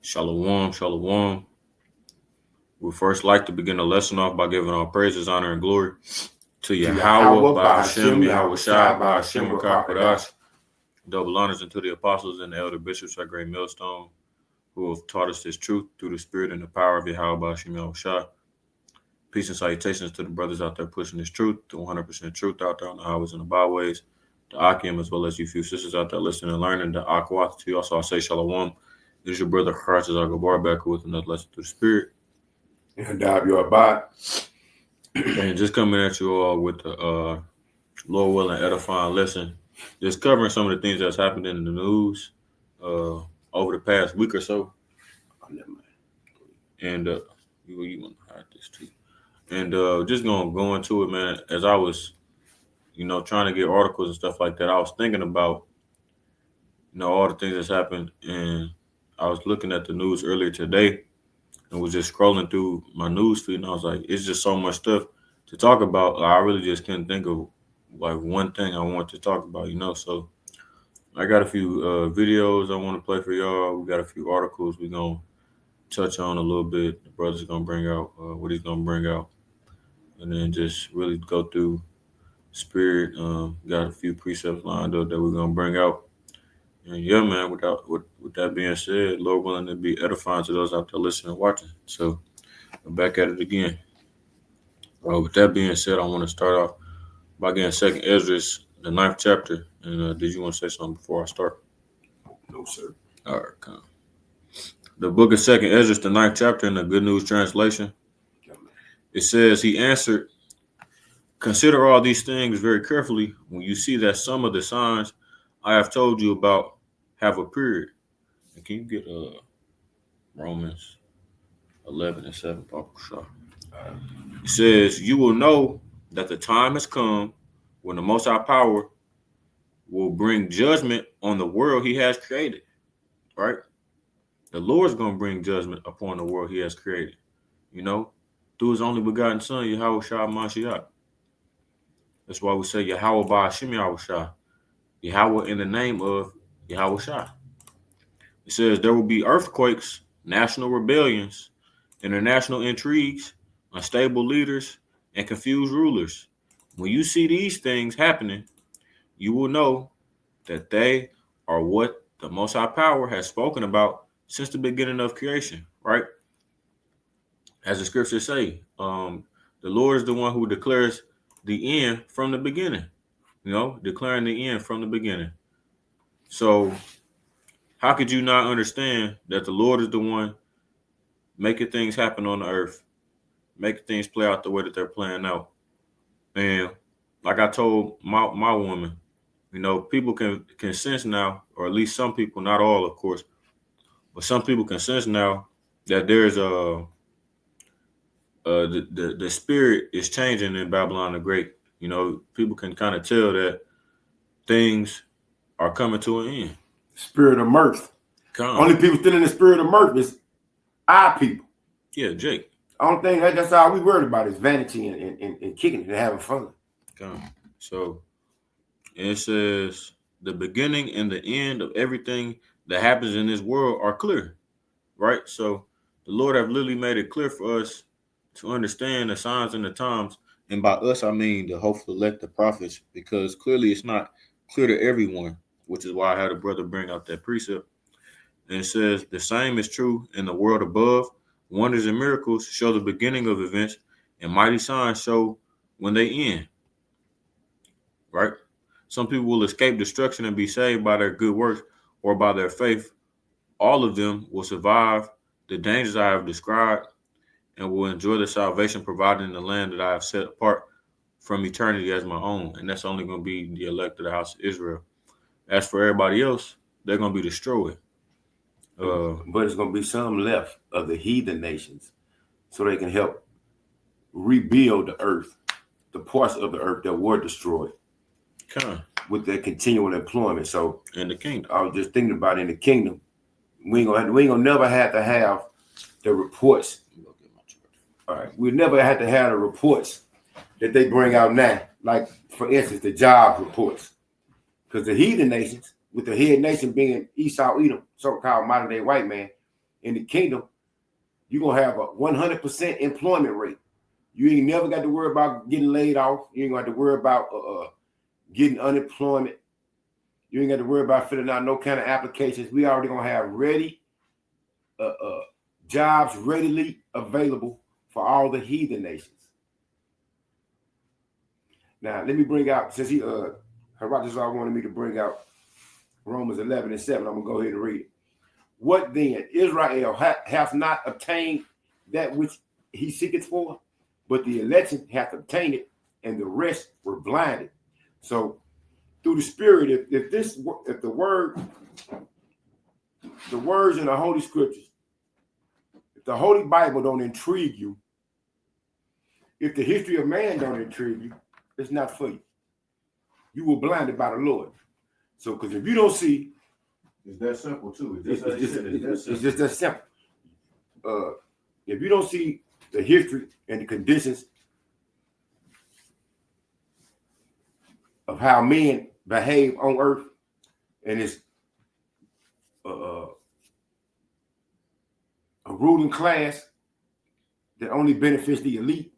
Shalom, shalom. We first like to begin the lesson off by giving all praises, honor, and glory to Yahweh, by Hashem, Yahweh Shai, by Hashem, Rakakadash. Double honors unto the apostles and the elder bishops at Great Millstone, who have taught us this truth through the spirit and the power of Yahweh, by Hashem, Yahweh Shai. Peace and salutations to the brothers out there pushing this truth, the 100% truth out there on the highways and the byways, the Akim, as well as you few sisters out there listening and learning, the Akwat to you. Also, I say shalom. This is your brother Christ as I go bar back with another lesson through the spirit. And your abide. And just coming at you all with the Lord willing edifying lesson, just covering some of the things that's happened in the news over the past week or so. And you want to hide this too. And just gonna go into it, man. As I was, trying to get articles and stuff like that, I was thinking about, all the things that's happened, and I was looking at the news earlier today and was just scrolling through my news feed, and I was like, it's just so much stuff to talk about. I really just couldn't think of like one thing I want to talk about, So I got a few videos I want to play for y'all. We got a few articles we're gonna touch on a little bit. The brother's gonna bring out what he's gonna bring out, and then just really go through spirit. Got a few precepts lined up that we're gonna bring out. And yeah, man, with that being said, Lord willing to be edifying to those out there listening and watching. So I'm back at it again. With that being said, I want to start off by getting 2nd Esdras, the 9th chapter. And did you want to say something before I start? No, sir. All right, come. The book of 2nd Esdras, the 9th chapter, in the Good News Translation. It says, he answered, consider all these things very carefully when you see that some of the signs I have told you about have appeared. And can you get Romans 11:7, Papa Shaw? It says, you will know that the time has come when the Most High Power will bring judgment on the world he has created, right? The Lord's going to bring judgment upon the world he has created, through his only begotten son, Yahweh Shai Mashiach. That's why we say Yahweh by Hashem Yahweh Shai. Yahweh in the name of Yahweh Shai. It says there will be earthquakes, national rebellions, international intrigues, unstable leaders, and confused rulers. When you see these things happening, you will know that they are what the Most High Power has spoken about since the beginning of creation, right? As the scriptures say, the Lord is the one who declares the end from the beginning, declaring the end from the beginning. So how could you not understand that the Lord is the one making things happen on the earth, making things play out the way that they're playing out? And like I told my woman, people can sense now, or at least some people, not all, of course, but some people can sense now that there's the spirit is changing in Babylon the Great. People can kind of tell that things are coming to an end. Spirit of mirth. Only people still in the spirit of mirth is our people. Yeah, Jake. I don't think that's all we worried about is vanity and kicking it and having fun. So it says the beginning and the end of everything that happens in this world are clear, right? So the Lord have literally made it clear for us to understand the signs and the times. And by us, I mean the hopeful elect, the prophets, because clearly it's not clear to everyone, which is why I had a brother bring out that precept. And it says the same is true in the world above. Wonders and miracles show the beginning of events, and mighty signs show when they end. Right? Some people will escape destruction and be saved by their good works or by their faith. All of them will survive the dangers I have described and will enjoy the salvation provided in the land that I have set apart from eternity as my own. And that's only going to be the elect of the house of Israel. As for everybody else, they're going to be destroyed. But it's going to be some left of the heathen nations so they can help rebuild the earth, the parts of the earth that were destroyed with their continual employment. So in the kingdom, I was just thinking about in the kingdom, we ain't gonna never have to have the reports. All right, we never had to have the reports that they bring out now, like for instance the job reports, because the heathen nations, with the head nation being Esau, Edom, so-called modern day white man, in the kingdom, you're gonna have a 100% employment rate. You ain't never got to worry about getting laid off. You ain't got to worry about getting unemployment. You ain't got to worry about filling out no kind of applications. We already gonna have ready jobs readily available for all the heathen nations. Now, let me bring out, since Haratazar wanted me to bring out Romans 11:7, I'm going to go ahead and read it. What then? Israel hath not obtained that which he seeketh for, but the election hath obtained it, and the rest were blinded. So, through the Spirit, if the words in the Holy Scriptures, if the Holy Bible don't intrigue you, if the history of man don't intrigue you, it's not for you. You were blinded by the Lord. So, because if you don't see, it's that simple too. It's just that simple. If you don't see the history and the conditions of how men behave on earth, and it's a ruling class that only benefits the elite,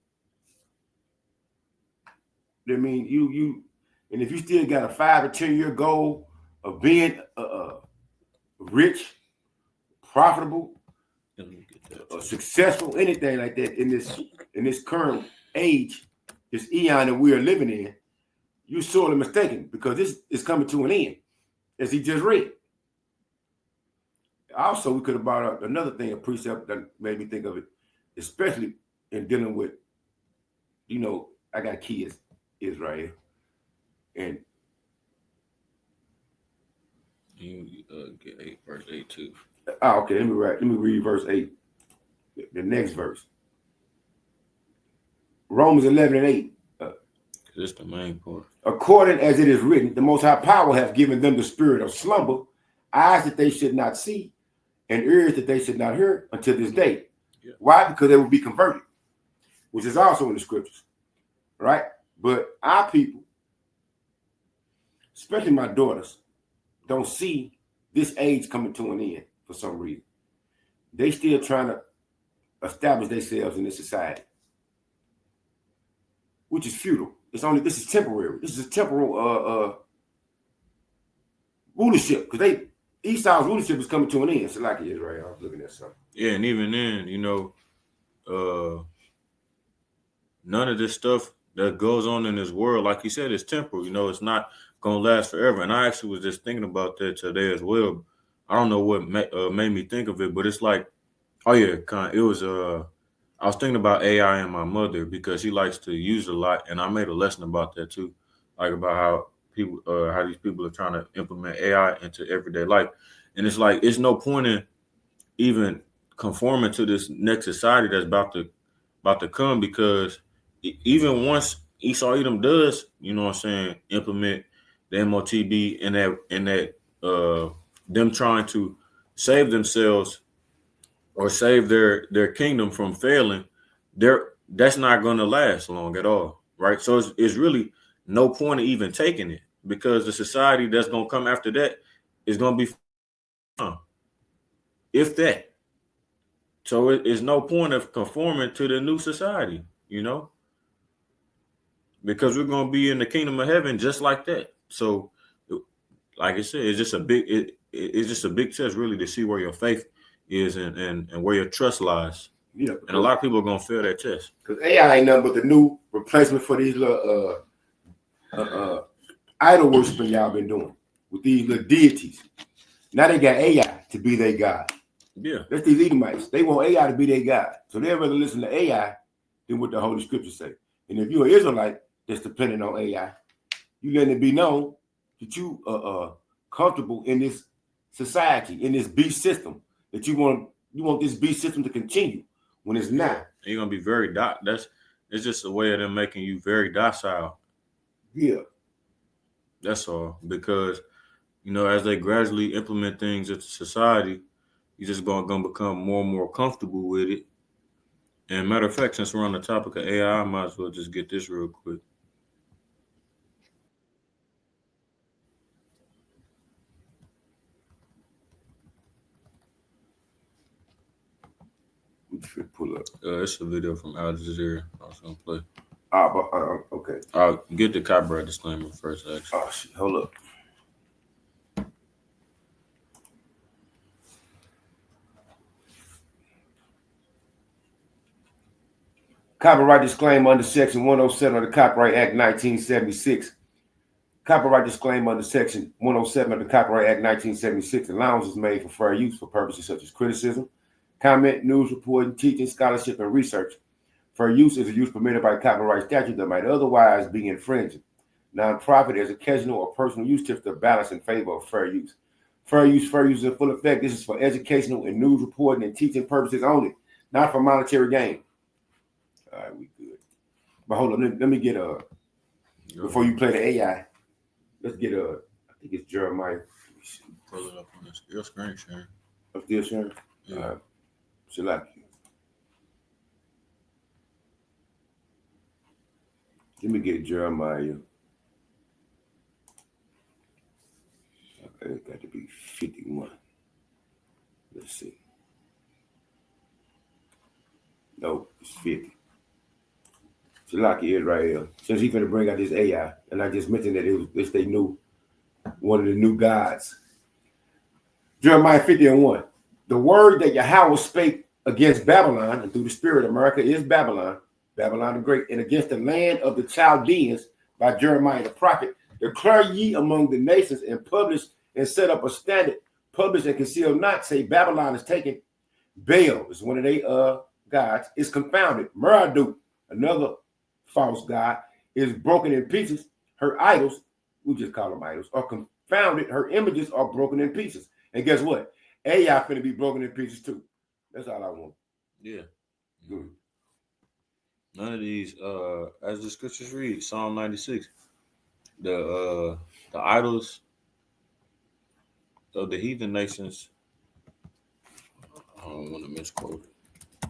I mean, you, and if you still got a 5 or 10 year goal of being rich, profitable, successful, anything like that in this current age, this eon that we are living in, you're sorely mistaken, because this is coming to an end, as he just read. Also, we could have brought up another thing, a precept that made me think of it, especially in dealing with, I got kids, Israel, and you get verse 8 too. Okay, let me read verse 8, the next verse. Romans 11:8. This is the main part. According as it is written, the Most High Power hath given them the spirit of slumber, eyes that they should not see, and ears that they should not hear until this day. Yeah. Why? Because they will be converted, which is also in the scriptures, right? But our people, especially my daughters, don't see this age coming to an end for some reason. They still trying to establish themselves in this society, which is futile. This is temporary. This is a temporal rulership, because Esau's rulership is coming to an end. So like Israel, I was looking at something. Yeah, and even then, none of this stuff that goes on in this world, like you said, is temporal. It's not gonna last forever. And I actually was just thinking about that today as well. I don't know what made me think of it, but it's like, oh yeah, it was I was thinking about AI and my mother, because she likes to use it a lot, and I made a lesson about that too, like about how these people are trying to implement AI into everyday life, and it's like it's no point in even conforming to this next society that's about to come, because even once Esau Edom does, implement the MOTB and that them trying to save themselves or save their kingdom from failing, that's not going to last long at all, right? So it's really no point of even taking it, because the society that's going to come after that is going to be if that. So it's no point of conforming to the new society, because we're going to be in the kingdom of heaven just like that. So, like I said, it's just a big test really to see where your faith is and where your trust lies. Yeah, and a lot of people are going to fail that test. Because AI ain't nothing but the new replacement for these little idol worshiping y'all been doing with these little deities. Now they got AI to be their God. Yeah. That's these Edomites. They want AI to be their God. So they'd rather listen to AI than what the Holy Scriptures say. And if you're an Israelite that's dependent on AI, you letting it be known that you are comfortable in this society, in this beast system, that you want this beast system to continue when it's not. And you're gonna be very it's just a way of them making you very docile. Yeah. That's all. Because as they gradually implement things into society, you're just gonna become more and more comfortable with it. And matter of fact, since we're on the topic of AI, I might as well just get this real quick. Pull up. It's a video from Al Jazeera. I was gonna play. Okay. I'll get the copyright disclaimer first, actually. Oh shit! Hold up. Copyright disclaimer under Section 107 of the Copyright Act 1976. Copyright disclaimer under Section 107 of the Copyright Act 1976. Allowance is made for fair use for purposes such as criticism, comment, news reporting, teaching, scholarship, and research. Fair use is a use permitted by copyright statute that might otherwise be infringing. Non-profit, educational, or personal use tips to balance in favor of fair use. Fair use is in full effect. This is for educational and news reporting and teaching purposes only, not for monetary gain. All right, we good. But hold on, let me get before you play the AI, let's get I think it's Jeremiah. Pull it up on your screen, Sharon. I'm still sharing? Yeah. Select. Let me get Jeremiah. Okay, it's got to be 51. Let's see. No, it's 50. Shalaki is right here. Since he's going to bring out this AI, and I just mentioned that this they knew one of the new gods. Jeremiah 50:1. The word that Yahweh spake against Babylon, and through the spirit of America is Babylon, Babylon the Great, and against the land of the Chaldeans by Jeremiah the prophet, declare ye among the nations and publish and set up a standard, publish and conceal not, say Babylon is taken. Baal is one of their gods, is confounded. Marduk, another false god, is broken in pieces. Her idols, we just call them idols, are confounded. Her images are broken in pieces. And guess what? AI finna be broken in pieces too. That's all I want. Yeah. Good. None of these, as the scriptures read, Psalm 96, the idols of the heathen nations. I don't want to misquote it.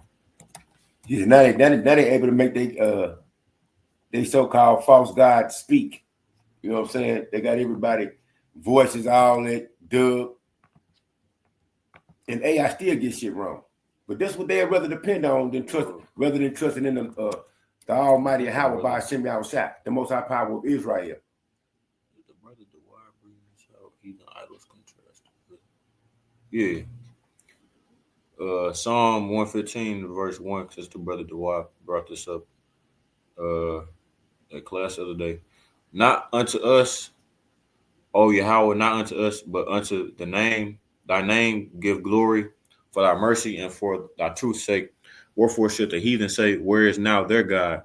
Yeah, now they able to make they so-called false gods speak. You know what I'm saying? They got everybody voices all that dub. And AI still gets shit wrong. But that's what they'd rather depend on than rather than trusting in the Almighty Yahweh by Hashem Yahushua, the Most High Power of Israel. The brother Dewar brings out heathen idols contrast. Yeah. Psalm 115, verse 1, since the brother Dewar brought this up at class the other day. Not unto us, O Yahweh, not unto us, but unto the name. Thy name give glory for thy mercy and for thy truth's sake. Wherefore should the heathen say, where is now their God?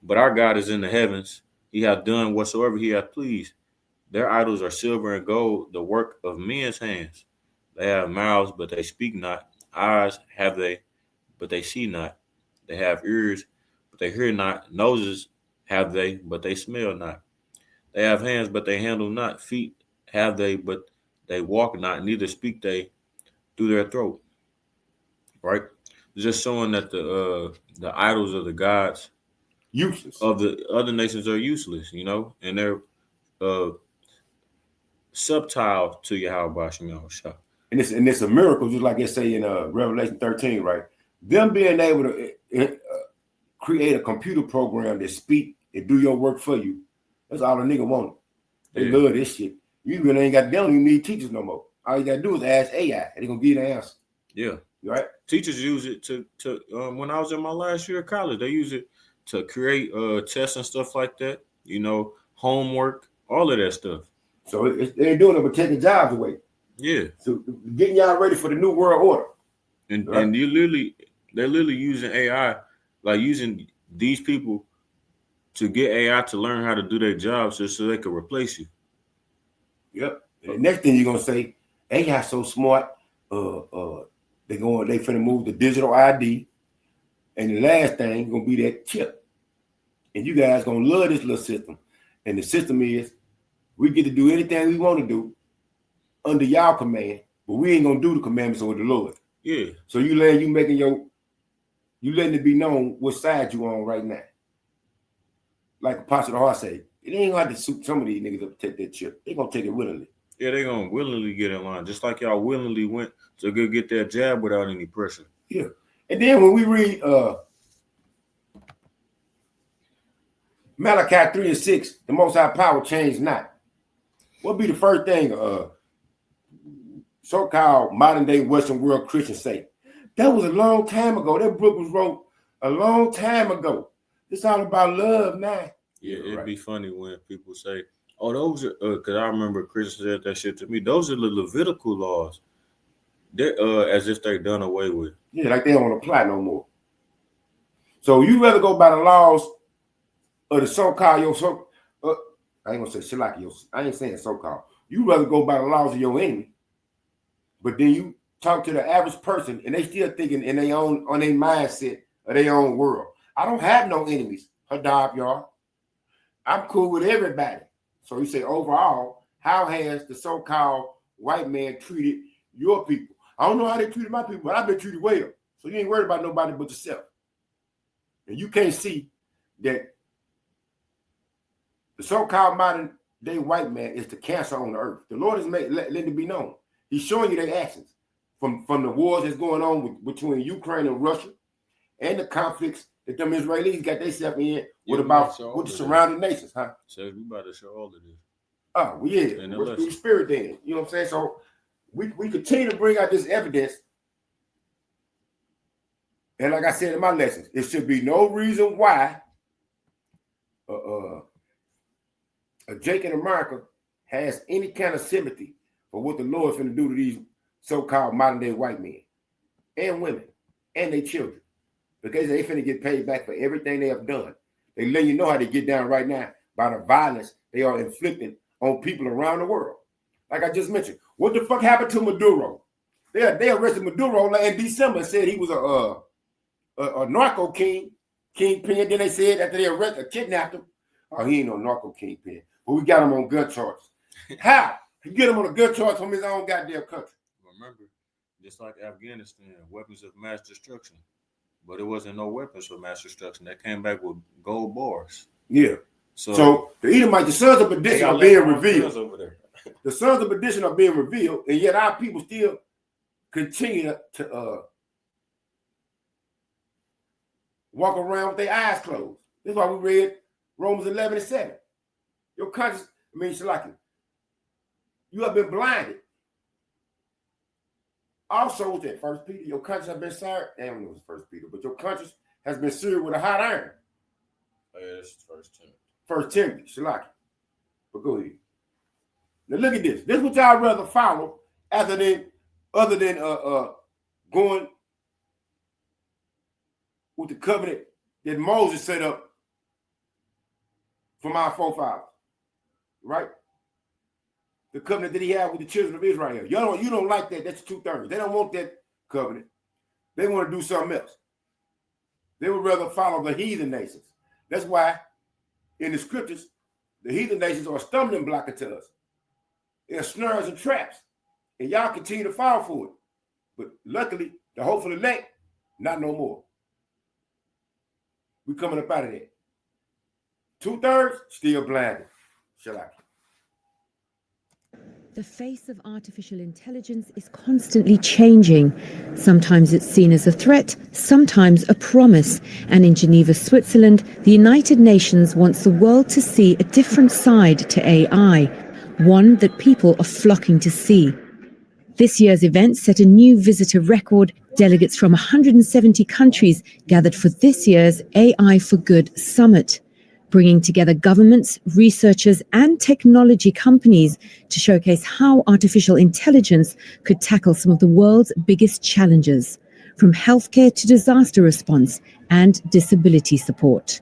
But our God is in the heavens. He hath done whatsoever he hath pleased. Their idols are silver and gold, the work of men's hands. They have mouths, but they speak not. Eyes have they, but they see not. They have ears, but they hear not. Noses have they, but they smell not. They have hands, but they handle not. Feet have they, but they walk not. Neither speak they through their throat. Right? Just showing that the idols of the gods useless of the other nations are useless, you know, and they're subtile to Yahweh Shah. And it's a miracle, just like they say in Revelation 13, right? Them being able to create a computer program that speak and do your work for you. That's all a nigga want. They love this shit. You really ain't got, they don't even need teachers no more. All you gotta do is ask AI, and they're gonna give you the answer. Yeah. Right? Teachers use it to when I was in my last year of college, they use it to create tests and stuff like that, you know, homework, all of that stuff. So they're doing it but taking jobs away. Yeah. So getting y'all ready for the new world order. And right? And they're literally using AI, like using these people to get AI to learn how to do their jobs just so they can replace you. Yep. And the next thing you're gonna say, AI so smart, they finna move the digital ID. And the last thing gonna be that chip. And you guys gonna love this little system. And the system is we get to do anything we want to do under y'all command, but we ain't gonna do the commandments of the Lord. Yeah. So you letting it be known what side you on right now. Like Apostle the Heart say, it ain't gonna have to suit some of these niggas up to take that chip. They gonna take it willingly. Yeah, they gonna willingly get in line, just like y'all willingly went to go get that jab without any pressure. Yeah. And then when we read Malachi 3:6, the Most High power changed not. What be the first thing so-called modern day Western world Christians say? That was a long time ago. That book was wrote a long time ago. It's all about love now. Yeah, it'd be funny when people say, "Oh, those are," because I remember Christians said that shit to me. Those are the Levitical laws. They're as if they're done away with. Yeah, like they don't apply no more. So you rather go by the laws of the so-called I ain't gonna say Shalaki. I ain't saying so-called. You rather go by the laws of your enemy, but then you talk to the average person and they still thinking in their own on their mindset of their own world. I don't have no enemies, Hadab, y'all. I'm cool with everybody. So you say overall, how has the so-called white man treated your people? I don't know how they treated my people, but I've been treated well. So you ain't worried about nobody but yourself. And you can't see that the so-called modern day white man is the cancer on the earth. The Lord is letting it be known. He's showing you their actions from the wars that's going on between Ukraine and Russia and the conflicts that them Israelis got themselves in with the surrounding nations, huh? So we about to show all of this. Oh, well, yeah. We're through the spirit then. You know what I'm saying? So we continue to bring out this evidence. And like I said in my lessons, it should be no reason why a Jake in America has any kind of sympathy for what the Lord's finna do to these so-called modern day white men and women and their children. Because they finna get paid back for everything they have done. They let you know how they get down right now by the violence they are inflicting on people around the world. Like I just mentioned, what the fuck happened to Maduro? They arrested Maduro in December and said he was a narco kingpin. Then they said after they kidnapped him, oh, he ain't no narco kingpin. But we got him on gun charges. How? You get him on a gun charge from his own goddamn country. Remember, just like Afghanistan, weapons of mass destruction. But it wasn't no weapons of mass destruction. They came back with gold bars. Yeah. So the Edomites, the sons of perdition are being revealed. The sons of perdition are being revealed, and yet our people still continue to walk around with their eyes closed. That's why we read Romans 11:7. Your conscience, Shalaki, you have been blinded. Also, that 1 Peter, your conscience has been seared. I don't know if it's 1 Peter, but your conscience has been seared with a hot iron. Oh, yeah, this is 1 Timothy. 1 Timothy, Shalaki. But go ahead. Now look at this. This is what y'all rather follow other than going with the covenant that Moses set up from our forefathers. Right? The covenant that he had with the children of Israel. You don't like that. That's 2/3. They don't want that covenant. They want to do something else. They would rather follow the heathen nations. That's why in the scriptures, the heathen nations are a stumbling block to us. They're snares and traps. And y'all continue to fall for it. But luckily, the hopeful elect, not no more. We coming up out of that. 2/3, still blinded. Shut up. The face of artificial intelligence is constantly changing. Sometimes it's seen as a threat, sometimes a promise. And in Geneva, Switzerland, the United Nations wants the world to see a different side to AI, one that people are flocking to see. This year's event set a new visitor record. Delegates from 170 countries gathered for this year's AI for Good Summit, bringing together governments, researchers, and technology companies to showcase how artificial intelligence could tackle some of the world's biggest challenges, from healthcare to disaster response and disability support.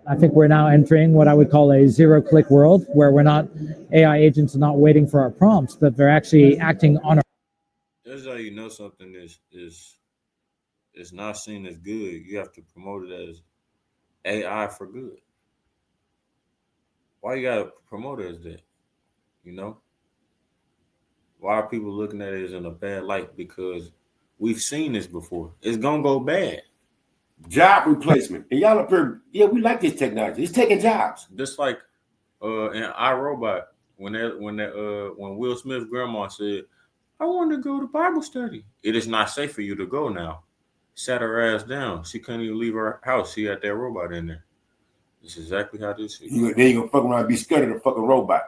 I think we're now entering what I would call a zero-click world, where AI agents are not waiting for our prompts, but they're actually acting on our. That's how you know something is not seen as good. You have to promote it as AI for good. Why you gotta promote it as that? You know? Why are people looking at it as in a bad light? Because we've seen this before. It's gonna go bad. Job replacement. And y'all up here, yeah, we like this technology. It's taking jobs. Just like in iRobot, when Will Smith's grandma said, I want to go to Bible study. It is not safe for you to go now. sat her ass down. She couldn't even leave her house. She had that robot in there. This is exactly how this shit. Then you gonna fuck around and be scared of the fucking robot.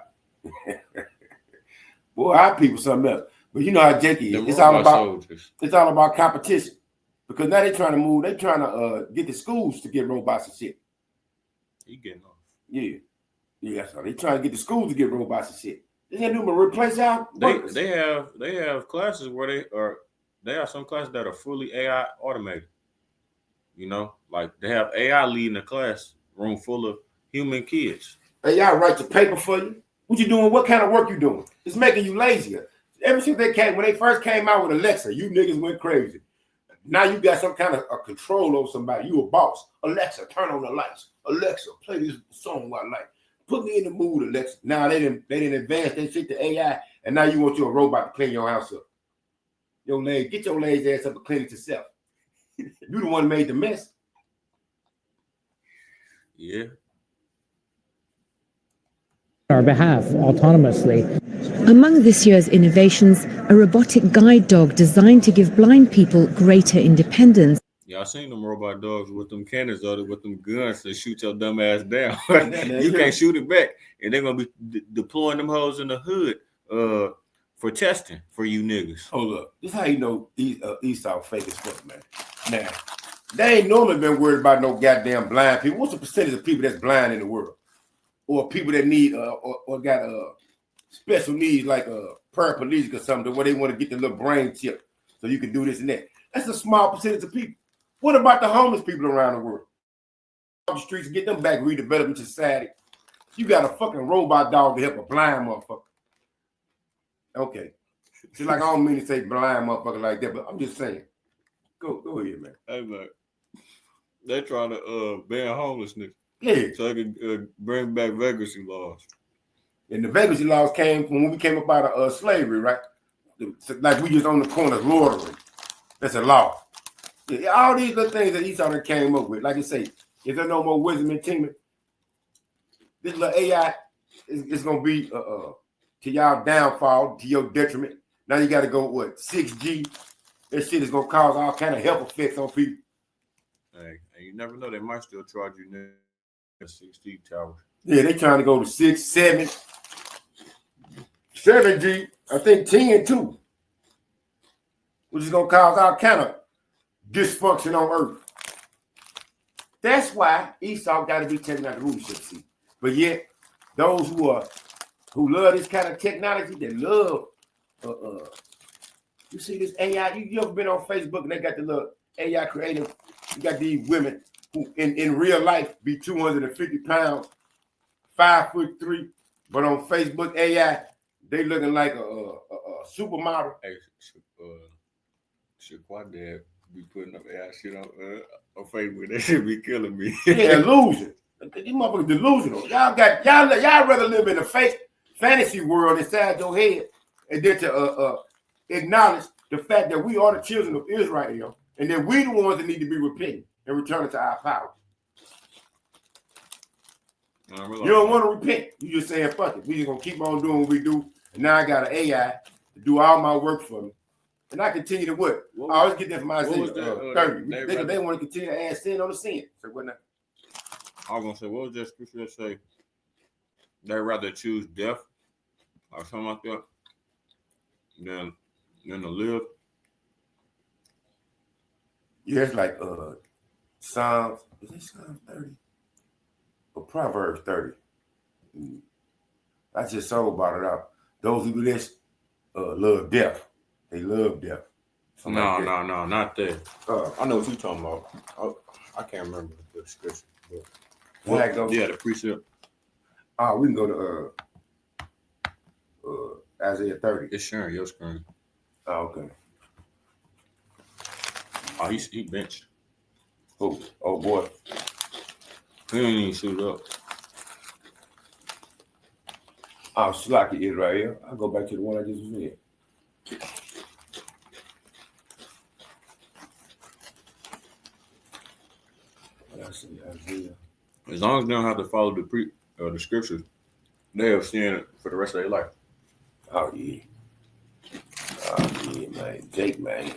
Boy, our people something else. But you know how Jakey is. It's all about competition. Because now they're trying to move, they're trying to get the schools to get robots and shit. You getting off. Yeah. Yeah, that's how they trying to get the schools to get robots and shit. They can't do but replace our workers. They have classes where they have some classes that are fully AI automated. You know, like they have AI leading a classroom full of human kids. AI write the paper for you. What you doing? What kind of work you doing? It's making you lazier. Ever since when they first came out with Alexa, you niggas went crazy. Now you got some kind of a control over somebody. You a boss. Alexa, turn on the lights. Alexa, play this song I like. Put me in the mood, Alexa. Now they didn't advance that shit to AI, and now you want your robot to clean your house up. Get your lazy ass up and clean it yourself. You the one who made the mess. Yeah. Our behalf autonomously. Among this year's innovations, a robotic guide dog designed to give blind people greater independence. Yeah, I seen them robot dogs with them cannons on it, with them guns to shoot your dumb ass down. You can't shoot it back, and they're gonna be deploying them hoes in the hood for testing for you niggas. Hold up, this is how you know Esau fake as fuck, man. Now, they ain't normally been worried about no goddamn blind people. What's the percentage of people that's blind in the world, or people that need or got special needs like paraplegic or something, where they want to get the little brain chip so you can do this and that? That's a small percentage of people. What about the homeless people around the world? Off the streets, get them back redevelopment society. You got a fucking robot dog to help a blind motherfucker. Okay. It's like I don't mean to say blind motherfucker like that, but I'm just saying. Go ahead, man. Hey, man. They're trying to ban homelessness. Yeah. So they can bring back vagrancy laws. And the vagrancy laws came from when we came up out of slavery, right? Like we just on the corners loitering. That's a law. Yeah, all these little things that Esau came up with. Like I say, if there's no more wisdom and teaming, this little AI is going to be to y'all downfall, to your detriment. Now you got to go, 6G? That shit is going to cause all kind of health effects on people. Hey, you never know. They might still charge you near 6G towers. Yeah, they trying to go to 6, 7, 7G. I think 10 too. Which is going to cause all kind of dysfunction on Earth. That's why Esau got to be taking out the rulership seat. But yet, those who love this kind of technology, they love. You see this AI? You ever been on Facebook and they got the little AI creative? You got these women who, in real life, be 250 pounds, 5'3", but on Facebook AI, they looking like a supermodel. Hey, Shaquan be putting up AI shit on Facebook. That should be killing me. Yeah, illusion. These motherfuckers delusional. Y'all rather live in a fake fantasy world inside your head and then to acknowledge the fact that we are the children of Israel and that we the ones that need to be repenting and returning to our power. You don't want to repent. You just saying, fuck it. We just going to keep on doing what we do. And now I got an AI to do all my work for me. And I continue to what? I always get that from Isaiah 30. They want to continue to add sin on the sin. So what now? I was going to say, what was that scripture that say? They'd rather choose death or something like that than to live. Yeah, it's like Psalms. Is it Psalms 30? Or Proverbs 30? I just so brought it out. Those who do this love death. They love death. No, not that. I know what you're talking about. I can't remember the scripture. Yeah, the precept. We can go to Isaiah 30. It's sharing your screen. Oh, okay. Oh, he benched. Oh boy. He didn't even shoot up. Oh, Slacky Israel. I'll go back to the one I just was in. As long as they don't have to follow the scriptures, they have seen it for the rest of their life. Oh yeah, man, Jake, man.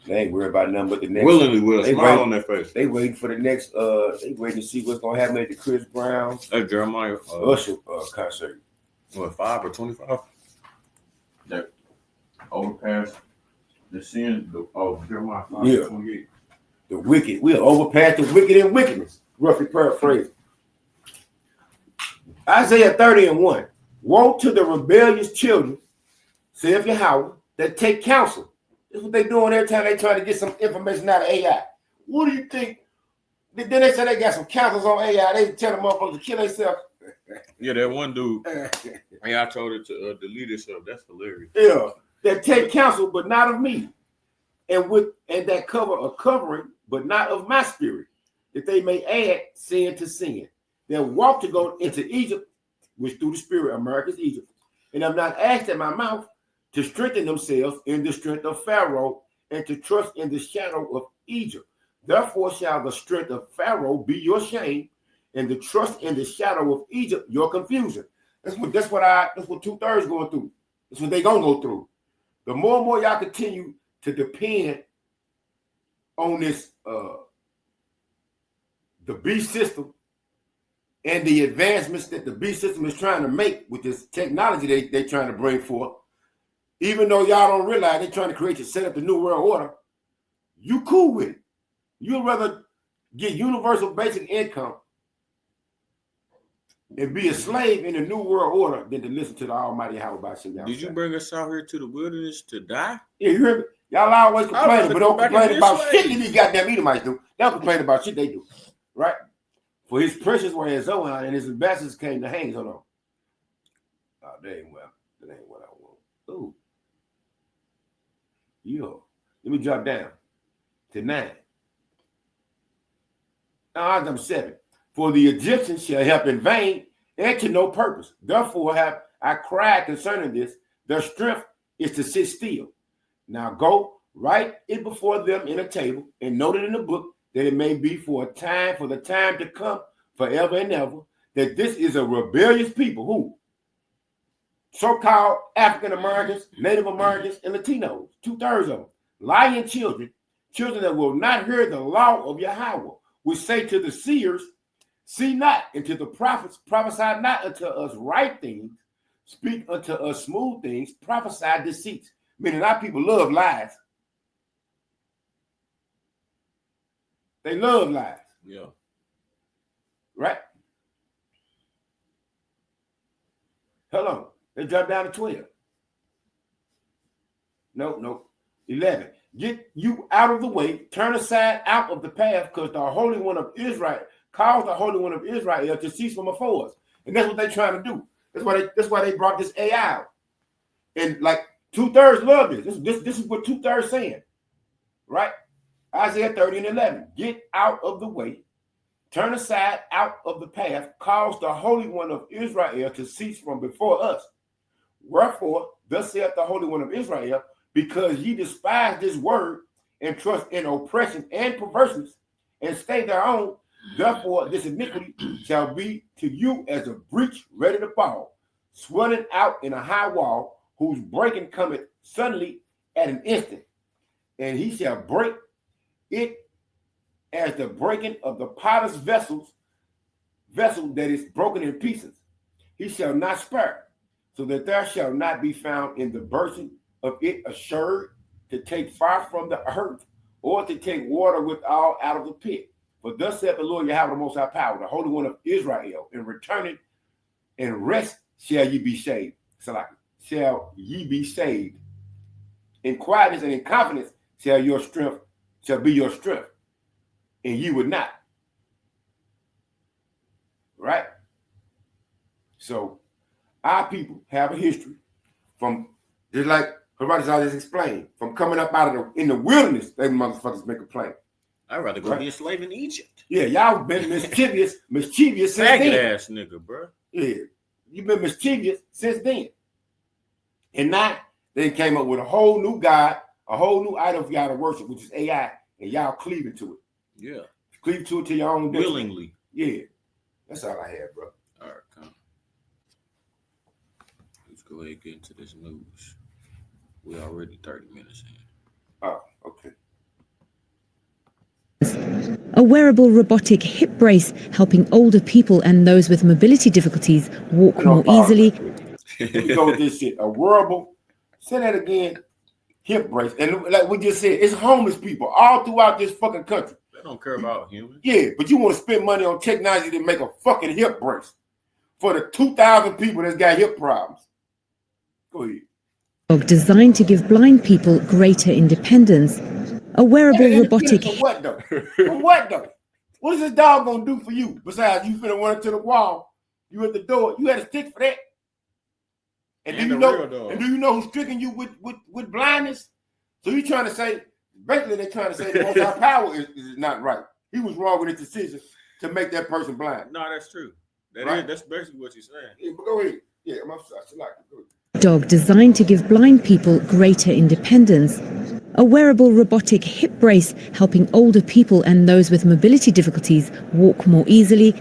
They ain't worried about nothing but the next. Willingly will smile on their face. They waiting for the next. They waiting to see what's gonna happen at the Chris Brown. Jeremiah Usher concert. What, 5 or 25? That overpass the sin. Jeremiah 5 yeah. 28. The wicked. We'll overpass the wicked and wickedness. Roughly paraphrased. Isaiah 30:1. Woe to the rebellious children, saith Yahweh, that take counsel. That's what they doing every time they try to get some information out of AI. What do you think? Then they say they got some counsels on AI. They tell them motherfuckers to kill themselves. Yeah, that one dude. I told it to delete itself. That's hilarious. Yeah, that take counsel, but not of me, and that cover a covering, but not of my spirit, that they may add sin to sin. That walk to go into Egypt, which through the spirit America's Egypt, and I'm not asked at my mouth to strengthen themselves in the strength of Pharaoh and to trust in the shadow of Egypt. Therefore shall the strength of Pharaoh be your shame, and the trust in the shadow of Egypt your confusion. That's what 2/3 going through. That's what they gonna go through. The more and more y'all continue to depend on this the beast system and the advancements that the beast system is trying to make with this technology they trying to bring forth. Even though y'all don't realize they're trying to set up the new world order, you cool with it. You'd rather get universal basic income and be a slave in the new world order than to listen to the Almighty Yahweh. Did you bring us out here to the wilderness to die? Yeah, you hear me? Y'all always complaining, but don't complain about shit that these goddamn Edomites do. They don't complain about shit they do, right? For his precious were in Zoan, and his ambassadors came to hang. Hold on. Oh, that ain't what I want. Ooh. Yo, let me drop down to 9. Item 7. For the Egyptians shall help in vain and to no purpose. Therefore have I cried concerning this. Their strength is to sit still. Now go, write it before them in a table, and note it in the book, that it may be for the time to come, forever and ever, that this is a rebellious people. Who? So-called African Americans, Native Americans, and Latinos, 2/3 of them. Lying children that will not hear the law of Yahweh, which say to the seers, see not, and to the prophets, prophesy not unto us right things, speak unto us smooth things, prophesy deceits. Meaning our people love lies. They love lies. Yeah. Right? Hold on. They drop down to 12. No. 11. Get you out of the way, turn aside out of the path, because the Holy One of Israel caused the Holy One of Israel to cease from before us. And that's what they're trying to do. That's why they brought this AI out. And like 2/3 love this. This is what 2/3 saying. Right? Isaiah 30:11. Get out of the way, turn aside out of the path, cause the Holy One of Israel to cease from before us. Wherefore, thus saith the Holy One of Israel, because ye despise this word and trust in oppression and perverseness and stay thereon, therefore this iniquity shall be to you as a breach ready to fall, swelling out in a high wall, whose breaking cometh suddenly at an instant, and he shall break it as the breaking of the potter's vessel that is broken in pieces. He shall not spare, so that there shall not be found in the bursting of it assured to take fire from the earth, or to take water withal out of the pit. For thus saith the Lord Yahweh, the Most High Power, the Holy One of Israel, in returning and rest shall ye be saved. Shall ye be saved. In quietness and in confidence shall be your strength, and ye would not. Right? So our people have a history from, just like Herodotus just explained, from coming up out of in the wilderness, they motherfuckers make a play. I'd rather go be a slave in Egypt. Yeah, y'all been mischievous since then. Faggot ass nigga, bro. Yeah, you've been mischievous since then. And now they came up with a whole new God, a whole new idol for y'all to worship, which is AI, and y'all cleaving to it. Yeah. Cleave to it to your own destiny. Willingly. Yeah. That's all I had, bro. All right, come. Let's go ahead and get into this news. We're already 30 minutes in. Oh, okay. A wearable robotic hip brace helping older people and those with mobility difficulties walk more easily. Here we go with this shit. A wearable, say that again, hip brace. And like we just said, it's homeless people all throughout this fucking country. They don't care about humans. Yeah, but you want to spend money on technology to make a fucking hip brace for the 2,000 people that's got hip problems. Go ahead. Designed to give blind people greater independence. A wearable robotic. For what though? For what though? What is this dog gonna do for you? Besides, you finna run into the wall. You at the door. You had a stick for that. And do you know who's stricken you with blindness? So you trying to say, basically they're trying to say the most high power is not right. He was wrong with his decision to make that person blind. No, that's true. That's basically what you're saying. Yeah, but go ahead. Yeah, I'm sorry. Go ahead. Dog designed to give blind people greater independence. A wearable robotic hip brace helping older people and those with mobility difficulties walk more easily.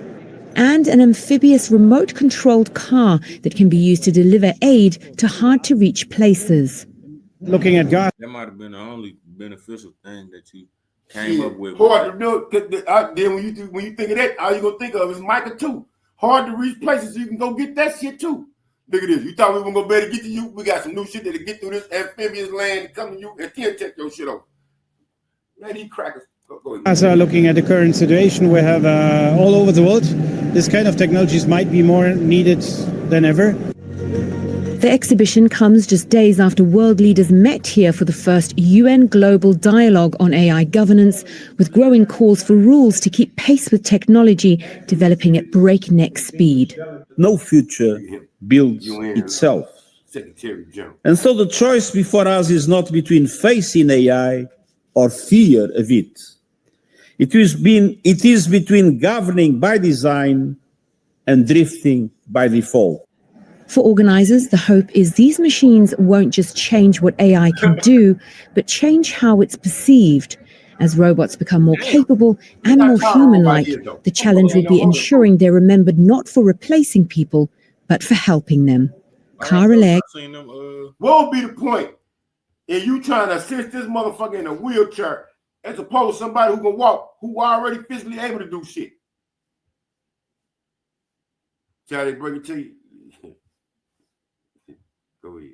And an amphibious remote-controlled car that can be used to deliver aid to hard-to-reach places. Looking at God. That might have been the only beneficial thing that you came up with. Hard to do it. Then when you think of that, all you gonna think of is Micah 2. Hard to reach places so you can go get that shit too. Look at this. You thought we were gonna be able to get to you? We got some new shit that'll get through this amphibious land and come to you and then take your shit over. Man, these crackers. Go ahead. As looking at the current situation we have all over the world, this kind of technologies might be more needed than ever. The exhibition comes just days after world leaders met here for the first UN Global Dialogue on AI governance, with growing calls for rules to keep pace with technology developing at breakneck speed. No future builds itself. Secretary General. And so the choice before us is not between faith in AI or fear of it. It is between governing by design and drifting by default. For organizers, the hope is these machines won't just change what AI can do, but change how it's perceived. As robots become more capable and more human-like, the challenge will be ensuring they're remembered not for replacing people, but for helping them. Cara Leg. What would be the point in you trying to assist this motherfucker in a wheelchair as opposed to somebody who can walk, who already physically able to do shit? Shall they bring it to you? Go ahead.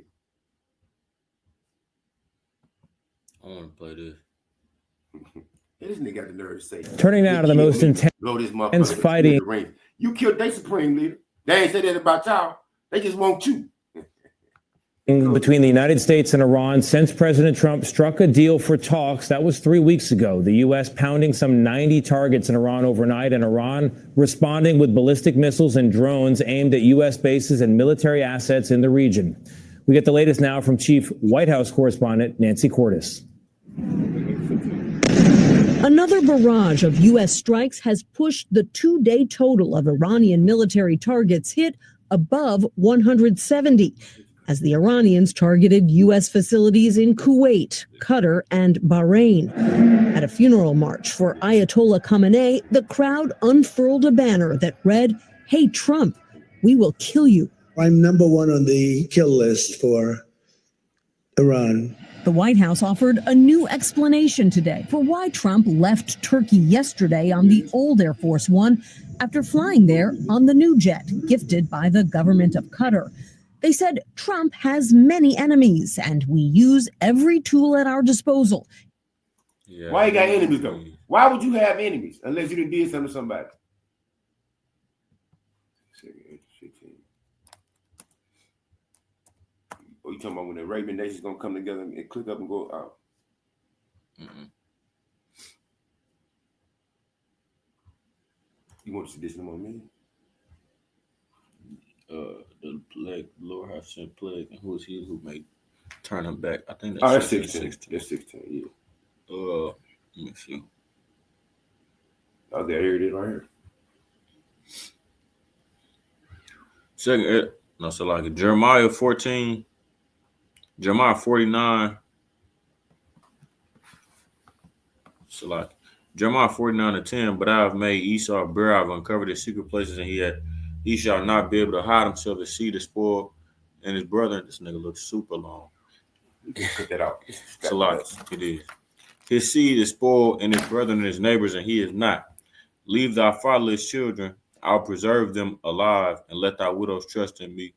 I want to play this. This nigga got the nerve to say. Turning now to the most intense fighting. You killed their supreme leader. They ain't say that about y'all. They just want you. Between the United States and Iran since President Trump struck a deal for talks. That was 3 weeks ago. The U.S. pounding some 90 targets in Iran overnight, and Iran responding with ballistic missiles and drones aimed at U.S. bases and military assets in the region. We get the latest now from Chief White House correspondent Nancy Cordes. Another barrage of U.S. strikes has pushed the two-day total of Iranian military targets hit above 170, as the Iranians targeted U.S. facilities in Kuwait, Qatar, and Bahrain. At a funeral march for Ayatollah Khamenei, the crowd unfurled a banner that read, "Hey, Trump, we will kill you." I'm number one on the kill list for Iran. The White House offered a new explanation today for why Trump left Turkey yesterday on the old Air Force One after flying there on the new jet gifted by the government of Qatar. They said Trump has many enemies and we use every tool at our disposal. Yeah, why you got enemies though? Why would you have enemies unless you did something to somebody? Oh, you talking about when the Arabian nations gonna come together and click up and go out? You want to see this no more, man? The plague, Lord have sent plague, and who is he who may turn him back? I think that's 16. That's 16, yeah. Let me see. Oh, here it is right here. Second, no, so like Jeremiah 14, Jeremiah 49. So like Jeremiah 49:10, but I have made Esau bare, I've uncovered his secret places, and he shall not be able to hide himself to see the spoil. And his brother, this nigga looks super long. You can cut that out. It's a lot. It is. His seed is spoiled, and his brethren and his neighbors, and he is not. Leave thy fatherless children, I'll preserve them alive, and let thy widows trust in me.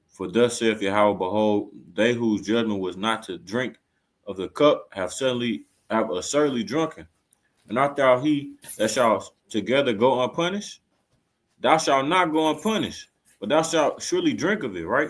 For thus saith Yahweh, behold, they whose judgment was not to drink of the cup have assuredly drunken. And art thou he that shall together go unpunished? Thou shalt not go unpunished, but thou shalt surely drink of it, right?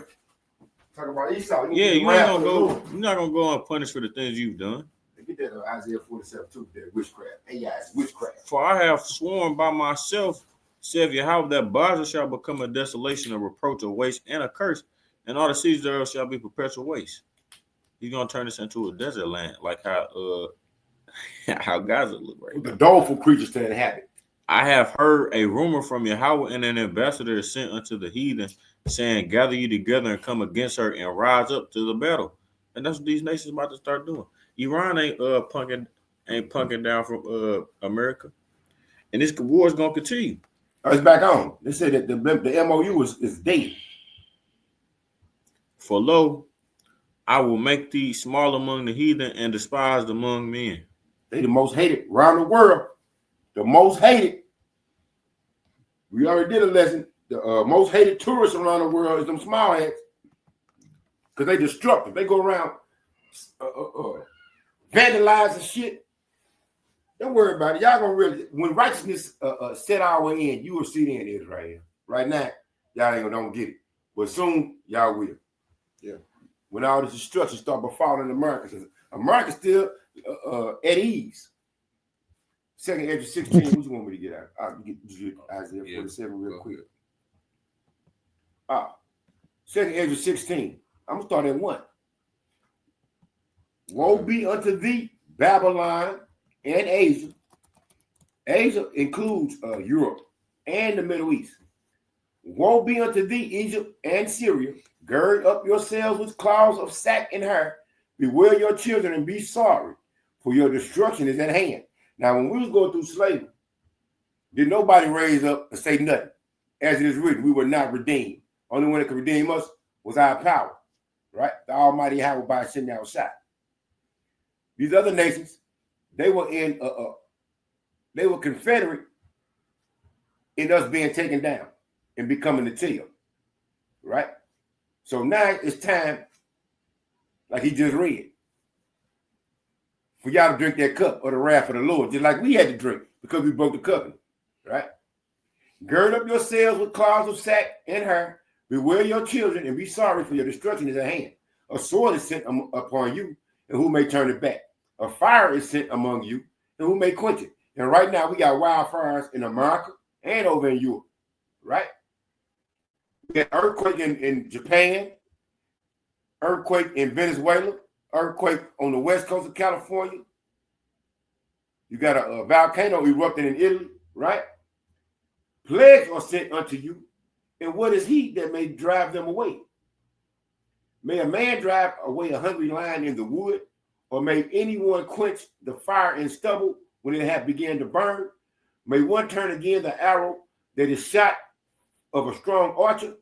Talk about Esau. Yeah, you ain't gonna go. You're not gonna go unpunished for the things you've done. Get that Isaiah 47 too. That witchcraft. AI is witchcraft. For I have sworn by myself, saith Yahweh, that Baza shall become a desolation, a reproach, a waste, and a curse, and all the cities thereof shall be perpetual waste. He's gonna turn this into a desert land, like how Gaza look right The now. doleful creatures to inhabit. I have heard a rumor from Yahweh, and an ambassador is sent unto the heathen, saying, gather you together and come against her and rise up to the battle. And that's what these nations about to start doing. Iran ain't punking down from America, and this war is gonna continue. It's back on. They say that the MOU is dead. For lo, I will make thee small among the heathen and despised among men. They the most hated around the world. The most hated. We already did a lesson. The most hated tourists around the world is them small heads, because they destructive. They go around vandalizing shit. Don't worry about it. Y'all gonna really, when righteousness set our way in, you will see the end of it right here. Right now, y'all ain't gonna get it, but soon y'all will. Yeah. When all this destruction start befalling America, because America's still at ease. 2nd Ezra 16. What you want me to get out? I'll get Isaiah 47 real quick. 2nd Ezra 16. I'm gonna start at 1. Woe be unto thee, Babylon and Asia. Asia includes Europe and the Middle East. Woe be unto thee, Egypt and Syria. Gird up yourselves with cloths of sack and hair. Bewail your children and be sorry, for your destruction is at hand. Now, when we was going through slavery, did nobody raise up and say nothing? As it is written, we were not redeemed. Only one that could redeem us was our power, right? The Almighty Yahweh by sending outside. These other nations, they were they were confederate in us being taken down and becoming the tail, right? So now it's time, like he just read, for y'all to drink that cup of the wrath of the Lord, just like we had to drink because we broke the covenant, right? Gird up yourselves with cloths of sack and hair. Bewail your children and be sorry, for your destruction is at hand. A sword is sent upon you, and who may turn it back? A fire is sent among you, and who may quench it? And right now we got wildfires in America and over in Europe, right? We got earthquake in Japan, earthquake in Venezuela, earthquake on the west coast of California. You got a volcano erupting in Italy, right? Plagues are sent unto you, and what is he that may drive them away? May a man drive away a hungry lion in the wood, or may anyone quench the fire and stubble when it hath began to burn? May one turn again the arrow that is shot of a strong archer?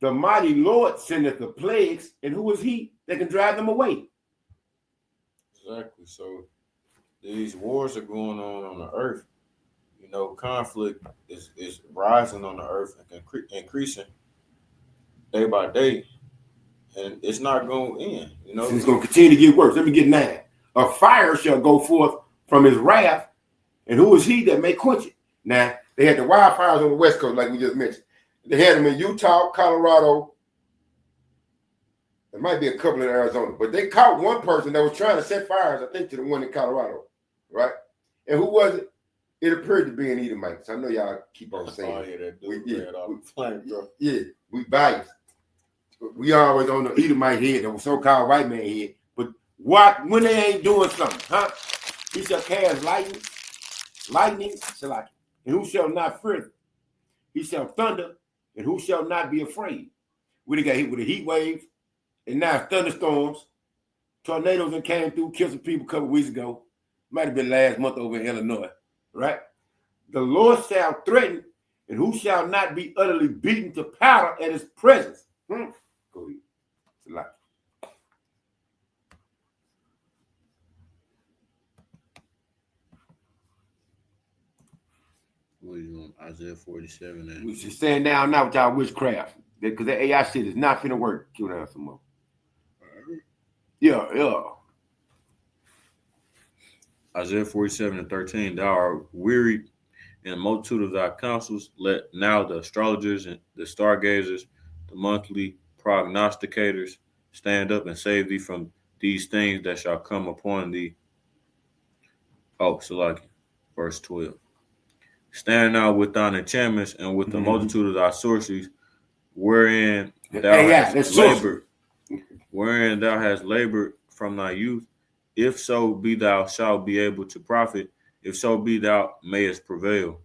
The mighty Lord sendeth the plagues, and who is he that can drive them away? Exactly. So these wars are going on the earth. You know, conflict is rising on the earth and increasing day by day, and it's not going to end. You know, it's going to continue to get worse. Let me get 9. A fire shall go forth from his wrath, and who is he that may quench it? Now, they had the wildfires on the west coast, like we just mentioned. They had them in Utah, Colorado. There might be a couple in Arizona, but they caught one person that was trying to set fires, I think, to the one in Colorado, right? And who was it? It appeared to be an Edomite. So I know y'all keep on saying we biased. We always on the Edomite head, the so-called white man head. But what when they ain't doing something, huh? He shall cast lightning, and who shall not fear them? He shall thunder, and who shall not be afraid? We got hit with a heat wave, and now thunderstorms, tornadoes that came through, killed some people a couple weeks ago. Might have been last month over in Illinois, right? The Lord shall threaten, and who shall not be utterly beaten to powder at his presence? Go ahead. It's a lot. What are you on? Isaiah 47. And We should stand down now with y'all witchcraft. Because that AI shit is not finna work. Kill down some more. Yeah. Isaiah 47:13. Thou art wearied in the multitude of thy counsels. Let now the astrologers and the stargazers, the monthly prognosticators, stand up and save thee from these things that shall come upon thee. Oh, Salaki, verse 12. Stand now with thine enchantments and with the multitude of thy sorceries, wherein thou hast labored from thy youth. If so be thou shalt be able to profit, if so be thou mayest prevail.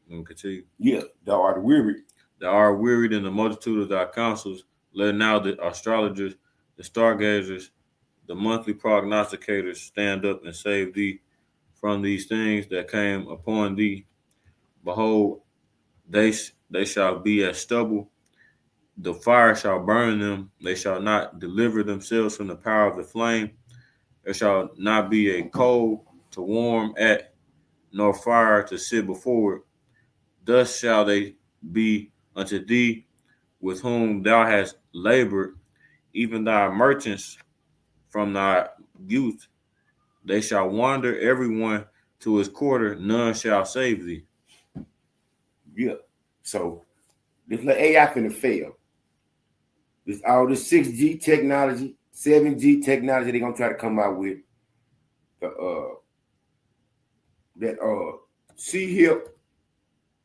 And continue. Yeah, thou art wearied. Thou art wearied in the multitude of thy counsels. Let now the astrologers, the stargazers, the monthly prognosticators stand up and save thee from these things that came upon thee. Behold, they shall be as stubble. The fire shall burn them. They shall not deliver themselves from the power of the flame. There shall not be a coal to warm at, nor fire to sit before it. Thus shall they be unto thee, with whom thou hast labored, even thy merchants from thy youth. They shall wander everyone to his quarter, none shall save thee. Yeah. So this little AI finna fail. This all this 6G technology, 7G technology they're gonna try to come out with. That C-hip,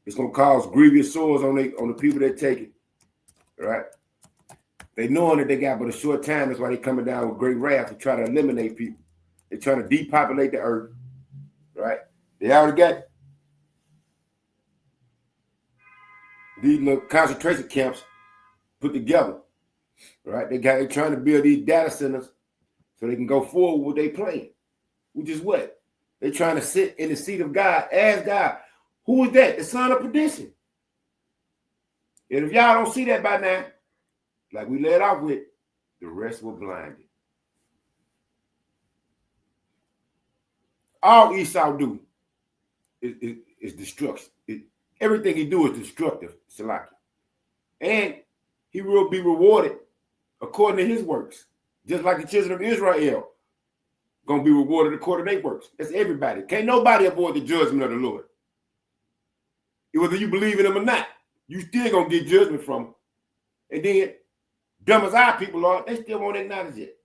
it's gonna cause grievous sores on the people that take it. Right? They knowing that they got but a short time, that's why they coming down with great wrath to try to eliminate people. They're trying to depopulate the earth. Right? They already got these little concentration camps put together. Right? They're trying to build these data centers so they can go forward with their plan. Which is what? They're trying to sit in the seat of God as God. Who is that? The son of perdition. And if y'all don't see that by now, like we led off with, the rest were blinded. All Esau do is destruction. Everything he do is destructive, Salaki. And he will be rewarded according to his works. Just like the children of Israel gonna be rewarded according to their works. That's everybody. Can't nobody avoid the judgment of the Lord. Whether you believe in him or not, you still gonna get judgment from him. And then, dumb as our people are, they still won't acknowledge it.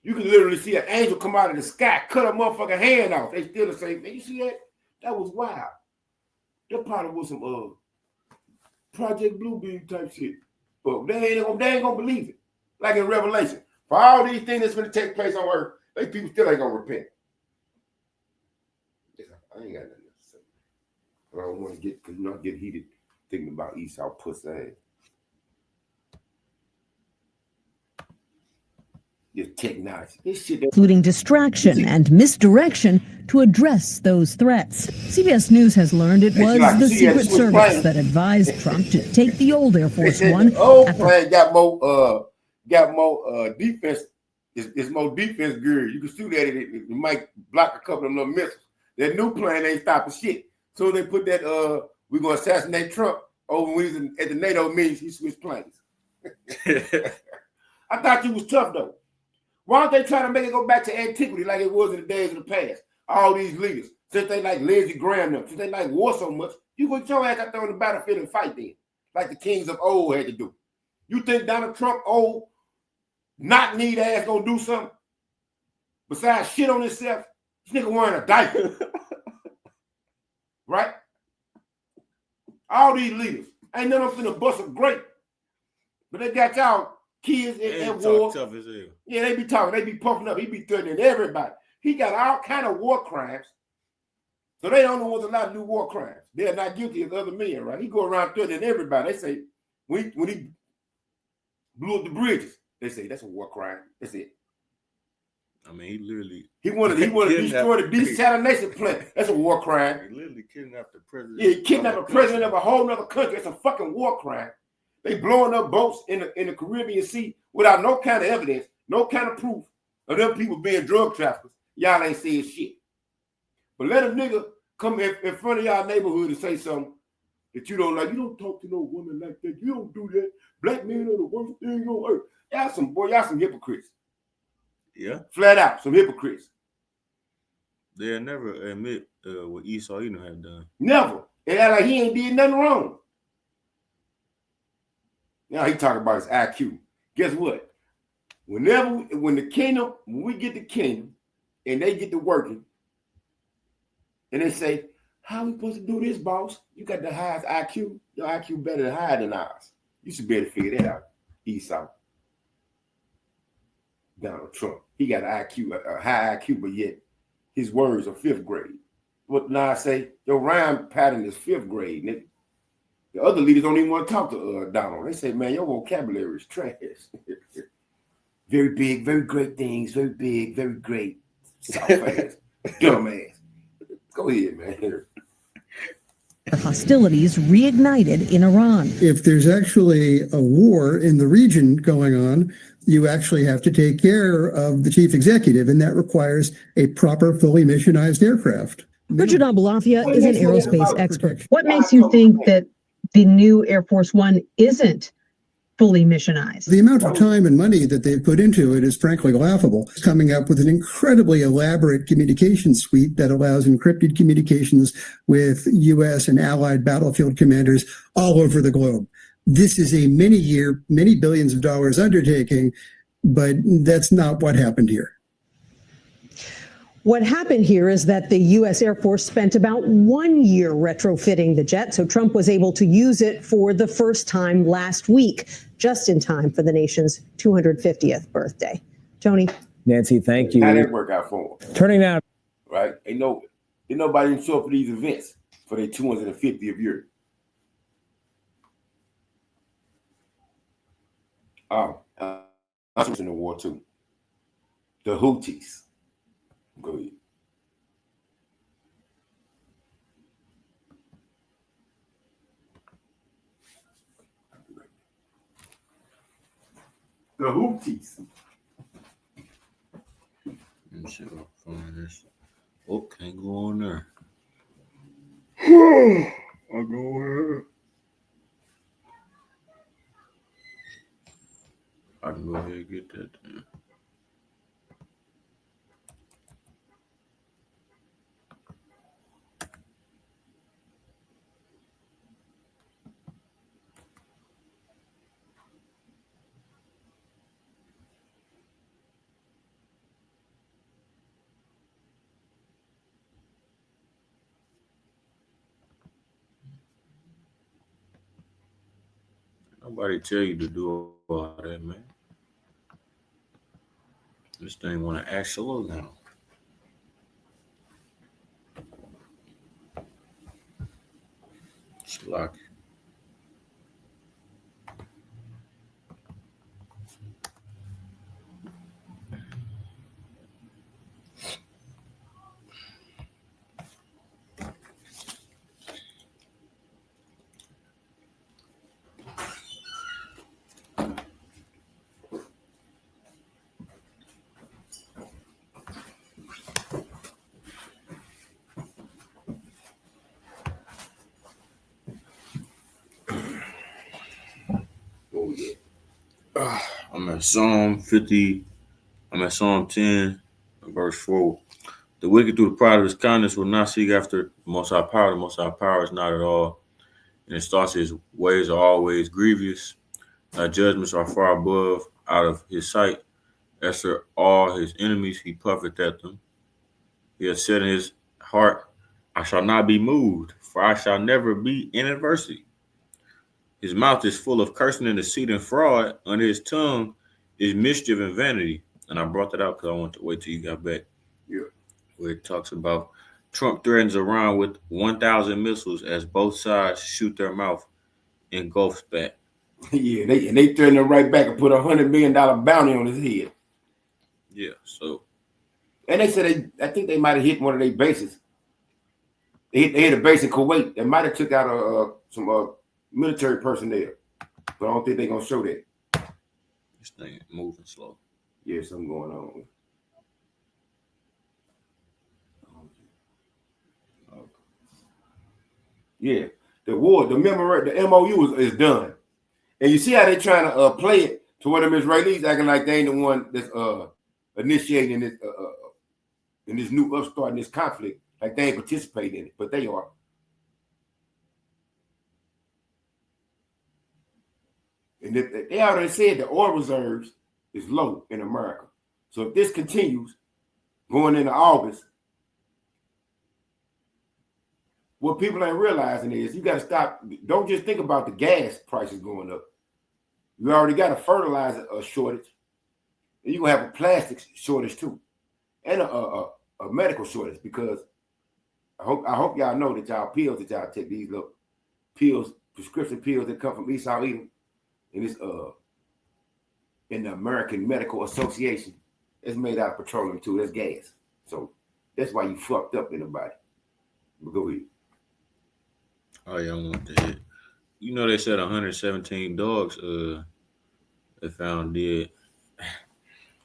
You can literally see an angel come out of the sky, cut a motherfucking hand off. They still the same thing. You see that? That was wild. That probably was some Project Bluebeam type shit. But they ain't gonna believe it. Like in Revelation. For all these things that's gonna take place on earth, they people still ain't gonna repent. I ain't got nothing to say. I don't want to get heated thinking about Esau pussy ass. This technology, this shit, including distraction and misdirection to address those threats. CBS News has learned it was the Secret Service that advised Trump to take the old Air Force One. The old plane got more defense. It's more defense gear. You can shoot at it. It might block a couple of little missiles. That new plane ain't stopping shit. So they put that we're gonna assassinate Trump over when he was at the NATO meetings. He switched planes. I thought you was tough though. Why don't they try to make it go back to antiquity like it was in the days of the past? All these leaders, since they like Lindsey Graham, since they like war so much, you go get your ass out there on the battlefield and fight then, like the kings of old had to do. You think Donald Trump, old, not need ass, gonna do something besides shit on himself? This nigga wearing a diaper, right? All these leaders, ain't none of them finna bust a grape, but they got y'all kids in war. Tough as hell. Yeah, they be talking, they be puffing up. He be threatening everybody. He got all kind of war crimes. So they don't know what's allowed to do war crimes. They're not guilty as other men, right? He go around threatening everybody. They say when he blew up the bridges, they say that's a war crime. That's it. I mean, he wanted to destroy the desalination plant. That's a war crime. He literally kidnapped the president. Yeah, he kidnapped the president of a whole other country. That's a fucking war crime. They blowing up boats in the Caribbean Sea without no kind of evidence, no kind of proof of them people being drug traffickers. Y'all ain't saying shit. But let a nigga come in front of y'all neighborhood and say something that you don't like. You don't talk to no woman like that. You don't do that. Black men are the worst thing on earth. Y'all some hypocrites. Yeah. Flat out, some hypocrites. They'll never admit what Esau Edom had done. Never. And act like he ain't did nothing wrong. Now he talking about his IQ. Guess what? When the kingdom, when we get the kingdom and they get to working, and they say, how we supposed to do this, boss? You got the highest IQ. Your IQ better than higher than ours. You should be able to figure that out, Esau. Donald Trump. He got an IQ, a high IQ, but yet his words are 5th grade. What now I say? Your rhyme pattern is 5th grade, nigga. The other leaders don't even want to talk to Donald. They say, man, your vocabulary is trash. Very big, very great things. Very big, very great. Soft ass, dumb ass. Go ahead, man. The hostilities reignited in Iran. If there's actually a war in the region going on, you actually have to take care of the chief executive, and that requires a proper, fully missionized aircraft. Richard Abulafia is an aerospace expert. What makes you think that the new Air Force One isn't fully missionized? The amount of time and money that they've put into it is frankly laughable. It's coming up with an incredibly elaborate communication suite that allows encrypted communications with U.S. and allied battlefield commanders all over the globe. This is a many-year, many billions of dollars undertaking, but that's not what happened here. What happened here is that the U.S. Air Force spent about 1 year retrofitting the jet, so Trump was able to use it for the first time last week, just in time for the nation's 250th birthday. Tony? Nancy, thank you. How did that work out for him? Turning now. Right? Ain't nobody even show up for these events for their 250th year. I was in the war too. The Houthis. Go ahead. The Houthis. Let me see if I can find this. Oh, can't go on there. I'll go where? I can go ahead and get that then. Nobody tell you to do all that, man. This thing want to act slow now. It's locked. I'm at Psalm 50. I'm at Psalm 10, verse 4. The wicked through the pride of his kindness will not seek after the Most High power. The Most High power is not at all. And his thoughts, his ways are always grievous. Thy judgments are far above out of his sight. As for all his enemies, he puffeth at them. He has said in his heart, I shall not be moved, for I shall never be in adversity. His mouth is full of cursing and deceit and fraud. Under his tongue is mischief and vanity. And I brought that out because I wanted to wait till you got back. Yeah. Where it talks about Trump threatens Iran with 1,000 missiles as both sides shoot their mouth in Gulf spat. Yeah, they threatened him right back and put $100 million bounty on his head. Yeah, so. And they said I think they might have hit one of their bases. They hit a base in Kuwait. They might have took out some military personnel, but I don't think they're gonna show that. This thing moving slow. Yeah, something going on. Yeah, the war, the MOU is done, and you see how they trying to play it to where them Israelis acting like they ain't the one that's initiating this in this new upstart in this conflict, like they ain't participating in it, but they are. And they already said the oil reserves is low in America. So if this continues going into August, what people ain't realizing is you got to stop. Don't just think about the gas prices going up. You already got a fertilizer shortage, and you're going to have a plastics shortage too, and a medical shortage, because I hope y'all know that y'all pills that y'all take, these little pills, prescription pills that come from Esau Edom, and it's in the American Medical Association, it's made out of petroleum too. That's gas. So that's why you fucked up in the body. But go ahead. Oh yeah, I want to hit. You know they said 117 dogs they found dead.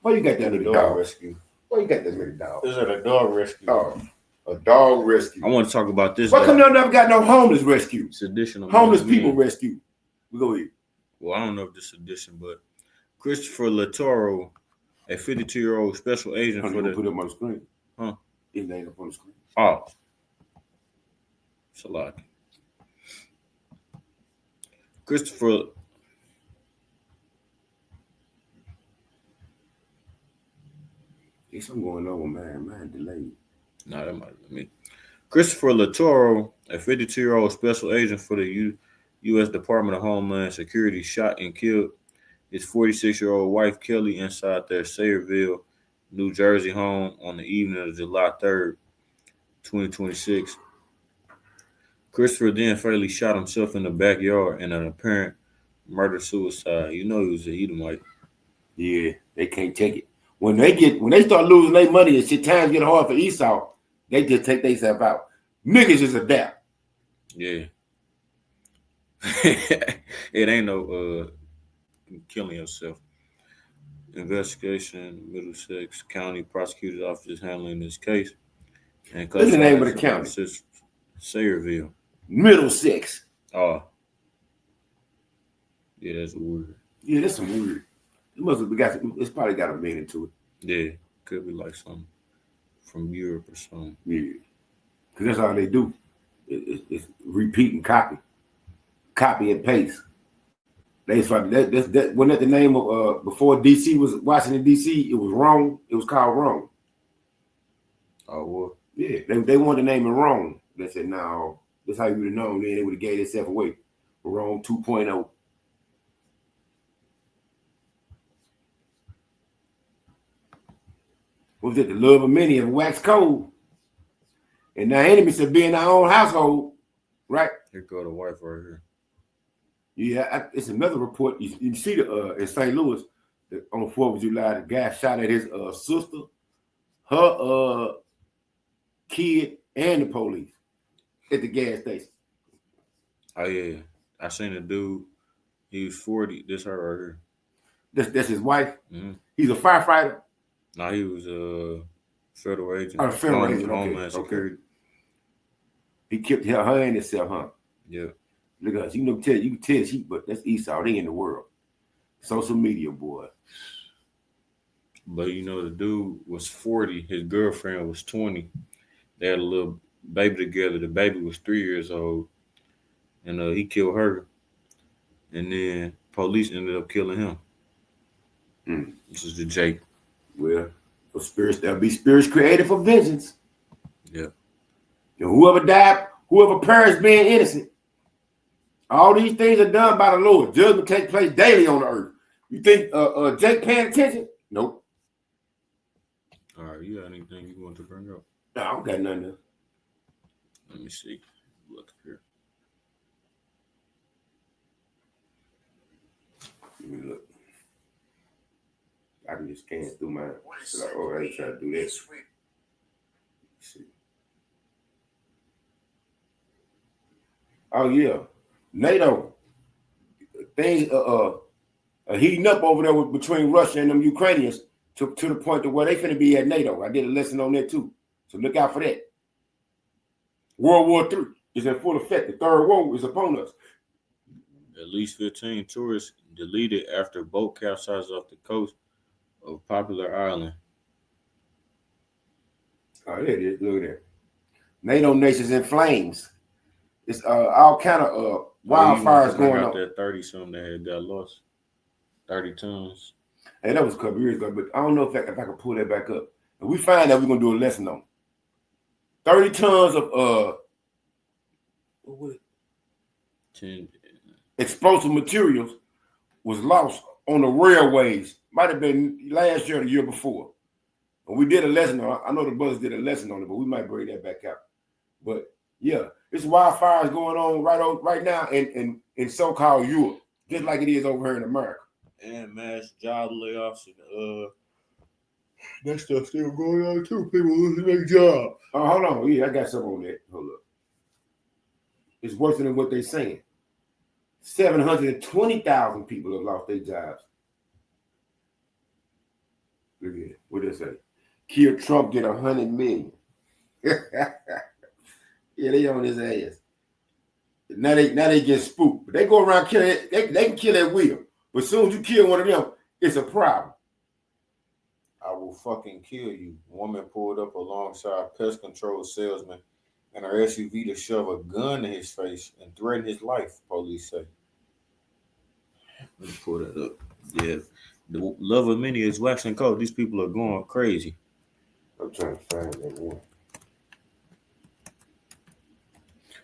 Why you got that many dog rescue? Why you got that many dogs? Is it a dog rescue? Oh, a dog rescue. I want to talk about this. Why come y'all never got no homeless rescue? It's additional. Homeless people rescue. We go ahead. Well, I don't know if this is addition, but Christopher Latoro, a 52-year-old special agent for the. Put him on the screen. Huh? His name up on the screen. Oh, it's a lot. Christopher. There's something going on with man delayed. No, that might be me. Christopher Latoro, a 52-year-old special agent for the U.S. Department of Homeland Security, shot and killed his 46-year-old wife, Kelly, inside their Sayreville, New Jersey home on the evening of July 3rd, 2026. Christopher then fatally shot himself in the backyard in an apparent murder-suicide. You know he was a Edomite. Yeah, they can't take it. When they start losing their money and shit, times get hard for Esau, they just take themselves out. Niggas just adapt. Yeah. It ain't no killing yourself. Investigation, Middlesex County Prosecutor's Office is handling this case. And what's the name of the county? Sayreville. Middlesex. Oh. Yeah, that's weird. Yeah, that's some weird. It's probably got a meaning to it. Yeah, could be like something from Europe or something. Yeah, because that's all they do. It's repeat and copy and paste. That's wasn't that the name of before DC was Washington DC? It was wrong. It was called Wrong. Oh well. Yeah, they wanted to name it Wrong. They said no, that's how you would have known. Then they would have gave themselves away. Wrong 2.0. What was it? The love of many have waxed cold. And our enemy said be in our own household, right? Here go the wife right here. Yeah, it's another report. You see the in St. Louis on the 4th of July, the guy shot at his sister, her kid, and the police at the gas station. Oh yeah, I seen a dude. He was 40. This her right here. That's his wife. Mm-hmm. He's a firefighter. No, he was a federal agent. Oh, federal agent. Homeland Security. He killed her and himself, huh? Yeah. Look at us. You can tell she, but that's Esau. They in the world. Social media, boy. But you know, the dude was 40. His girlfriend was 20. They had a little baby together. The baby was 3 years old. And he killed her. And then police ended up killing him. This is the Jake. Well, for spirits, there'll be spirits created for vengeance. Yeah. And whoever died, whoever perished being innocent. All these things are done by the Lord. Judgment takes place daily on the earth. You think Jake paying attention? Nope. All right, you got anything you want to bring up? No, I don't got nothing else. Let me see. Look here. Let me look. I can just scan through mine. Like, oh, I ain't trying to do that. Let's see. Oh yeah, NATO. Things are heating up over there between Russia and them Ukrainians to the point to where they finna be at NATO. I did a lesson on that too. So look out for that. World War III. is in full effect. The third woe is upon us. At least 15 tourists deleted after boat capsized off the coast of Popular Island. Oh, there it is. Look at that. NATO nations in flames. It's all kind of wildfires going on. That 30 something that had got lost. 30 tons. Hey, that was a couple years ago, but I don't know if I can pull that back up. If we find that, we're gonna do a lesson on 30 tons of what was it? 10. Explosive materials was lost on the railways. Might have been last year or the year before. And we did a lesson on it. I know the brothers did a lesson on it, but we might bring that back out. But yeah, it's wildfires going on right now in so-called Europe, just like it is over here in America. And mass job layoffs and that stuff still going on too. People losing their job. Oh, hold on. Yeah, I got something on that. Hold up. It's worse than what they're saying. 720,000 people have lost their jobs. Look at it. What did they say? Kill Trump, get 100 million. Yeah, they on his ass. Now they get spooked. But they go around killing it. They can kill at will. But as soon as you kill one of them, it's a problem. I will fucking kill you. Woman pulled up alongside pest control salesman and her SUV to shove a gun in his face and threaten his life, police say. Let me pull that up. Yeah. The love of many is waxing cold. These people are going crazy. I'm trying to find that one.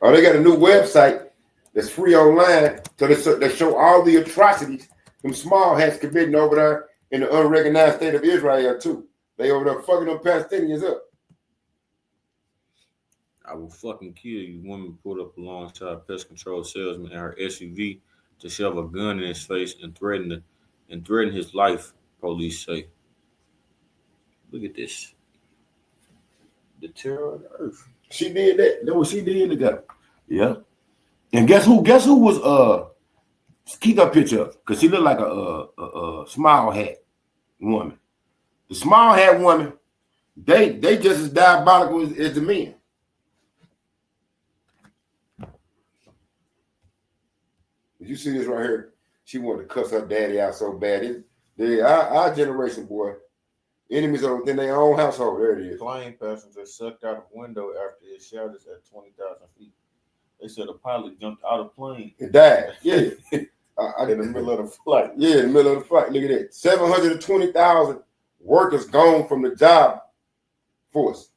Oh, they got a new website that's free online. So they show all the atrocities them small hats committing over there in the unrecognized state of Israel too. They over there fucking them Palestinians up. I will fucking kill you. Woman pulled up alongside pest control salesman and her SUV to shove a gun in his face and threaten his life, police say. Look at this. The terror of the earth. She did that. That's what she did together. Yeah. And guess who was keep that picture up, because she looked like a small hat woman. The small hat woman, they just as diabolical as the men. Did you see this right here? She wanted to cuss her daddy out so bad. Our generation, boy, enemies are within their own household. There it is. Plane passenger sucked out of window after it shattered at 20,000 feet. They said a pilot jumped out of plane. It died. Yeah. In the middle of the flight. Yeah, in the middle of the flight. Look at that. 720,000 workers gone from the job force.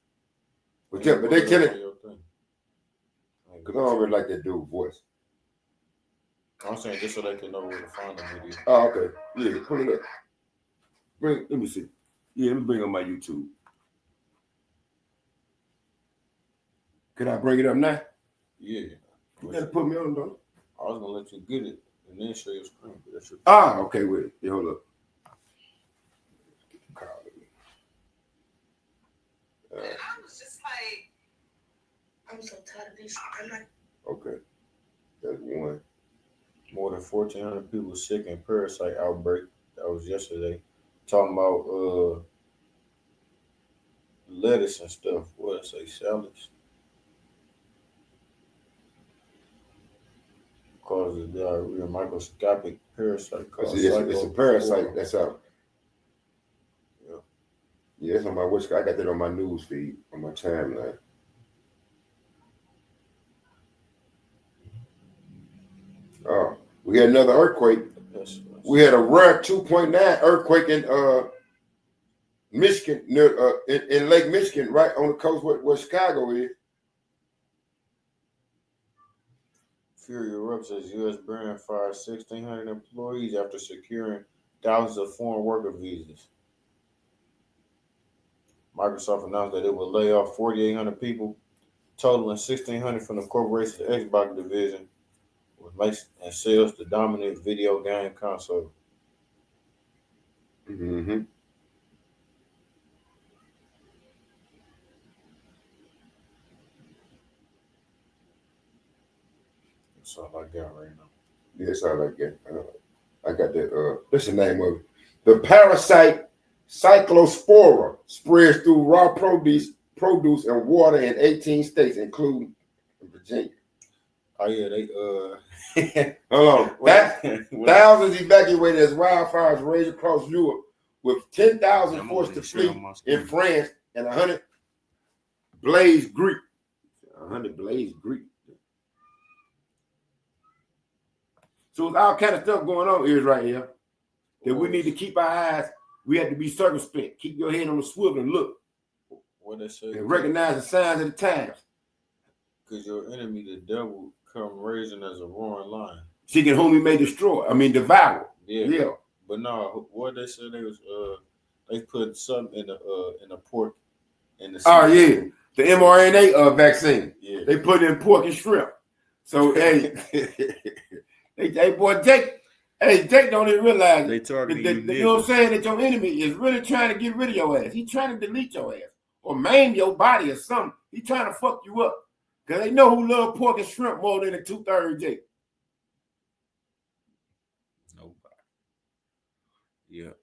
But they tell it. Because I don't really like that dude's voice. I'm saying just so they can know where to find the video. Oh, okay. Yeah, pull it up. Let me see. Yeah, let me bring up my YouTube. Can I bring it up now? Yeah. You gotta put me on, though. I was gonna let you get it and then show your screen. Okay, wait. Yeah, hold up. I was just like, I'm so tired of this. Okay. That's one. More than 1,400 people sick in parasite outbreak. That was yesterday. Talking about lettuce and stuff. What did I say? Salads. Causes diarrhea, microscopic parasite. It's a parasite that's out. Yeah. Yeah, it's on my wish. I got that on my news feed, on my timeline. Oh, we had another earthquake. We had a rare 2.9 earthquake in Michigan, near in Lake Michigan, right on the coast where Chicago is. Fury erupts as U.S. brand fires 1,600 employees after securing thousands of foreign worker visas. Microsoft announced that it will lay off 4,800 people, totaling 1,600 from the corporation's Xbox division, which makes and sells the dominant video game console. Mm-hmm. That's all I got right now. Yeah, that's all I got. I got that. What's the name of it? The parasite Cyclospora spreads through raw produce and water in 18 states, including Virginia. Oh yeah, they hold on. Thousands evacuated as wildfires rage across Europe, with 10,000 forced to flee in France and 100 blaze Greek. 100 blaze Greek. So it's all kind of stuff going on here right here that we need to keep our eyes. We have to be circumspect. Keep your head on the swivel and look. What they say? And recognize the signs of the times. Because your enemy, the devil, come raising as a roaring lion, seeking whom he may devour. Yeah. But no, what they said they put something in the pork in the. Oh yeah, the mRNA vaccine. Yeah, they put in pork and shrimp. So hey, Jake don't even realize they target you. You know what I'm saying? That your enemy is really trying to get rid of your ass. He's trying to delete your ass or maim your body or something. He's trying to fuck you up. Because they know who love pork and shrimp more than the 2/3 Jake. Nobody. Yeah.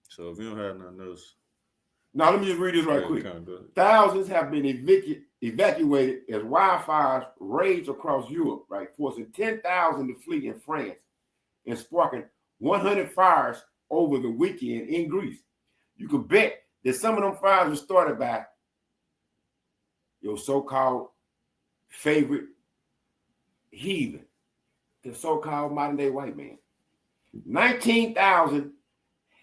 So if you don't have nothing else. Now, let me just read this right quick. Thousands have been evacuated as wildfires rage across Europe, right? Forcing 10,000 to flee in France and sparking 100 fires over the weekend in Greece. You can bet that some of them fires were started by your so-called favorite heathen, the so-called modern-day white man. 19,000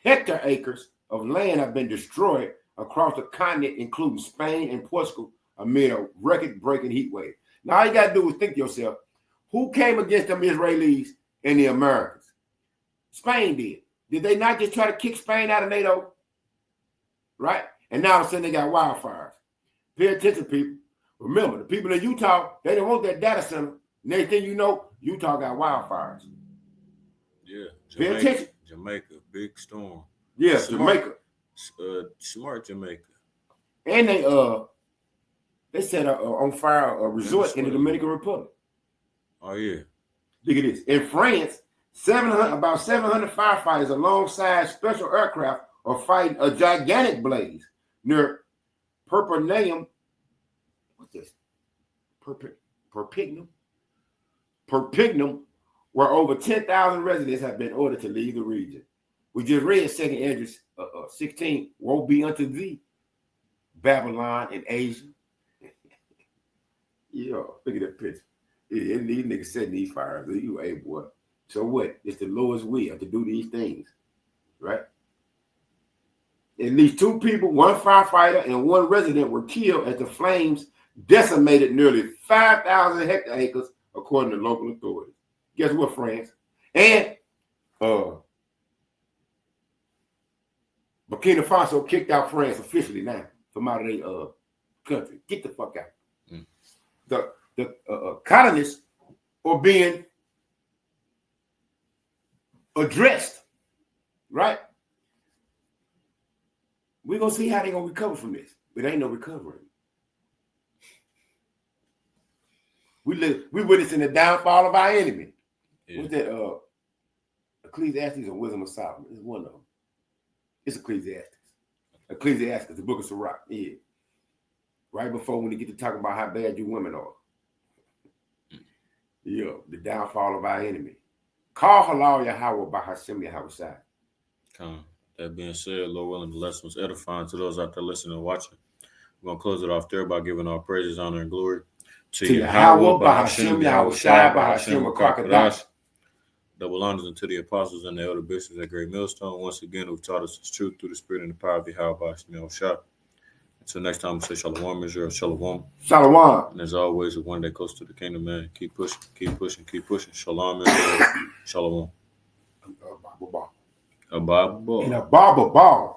hectare acres of land have been destroyed across the continent, including Spain and Portugal, amid a record-breaking heat wave. Now, all you got to do is think to yourself, who came against them Israelis and the Americans? Spain did. Did they not just try to kick Spain out of NATO? Right? And now all of a sudden they got wildfires. Pay attention, people. Remember, the people in Utah, they don't want that data center. Next thing you know, Utah got wildfires. Yeah. Pay attention. Jamaica, big storm. Yeah, Jamaica. Smart Jamaica. And they set on fire a resort in the Dominican Republic. Oh, yeah. Look at this. In France, about 700 firefighters alongside special aircraft are fighting a gigantic blaze near Perpignan. What's this? Perpignan, where over 10,000 residents have been ordered to leave the region. We just read 2 Esdras 16, woe be unto thee, Babylon and Asia. Yo, look at that picture. Yeah, these niggas setting these fires. You, hey, boy. So what? It's the Lord's will to do these things, right? At least 2 people, 1 firefighter and 1 resident were killed as the flames decimated nearly 5,000 hectare acres, according to local authorities. Guess what, France? And Burkina Faso kicked out France officially now from out of their country. Get the fuck out. The colonists are being addressed, right? We're going to see how they're going to recover from this. But there ain't no recovery. We witnessing the downfall of our enemy. Yeah. What's that? Ecclesiastes or Wisdom of Solomon? It's one of them. It's Ecclesiastes. Ecclesiastes, the book of Sirach. Yeah. Right before when you get to talking about how bad you women are. Yeah, the downfall of our enemy. Call halal Yahweh by Hashem Yahweh. That being said, Lord willing, the lesson was edifying to those out there listening and watching. We're going to close it off there by giving our praises, honor, and glory to Yahweh, by Hashem, Yahweh Shai, by Hashem, Rakakadash. Double honors unto the apostles and the elder bishops at Great Millstone. Once again, who've taught us the truth through the spirit and the power of Yahweh, by Hashem, Yahweh Shai. Until next time, we say Shalom, Israel, Shalom. Shalom. And as always, one day close to the kingdom, man. Keep pushing, keep pushing, keep pushing. Shalom, Israel, Shalom. A Bible ball.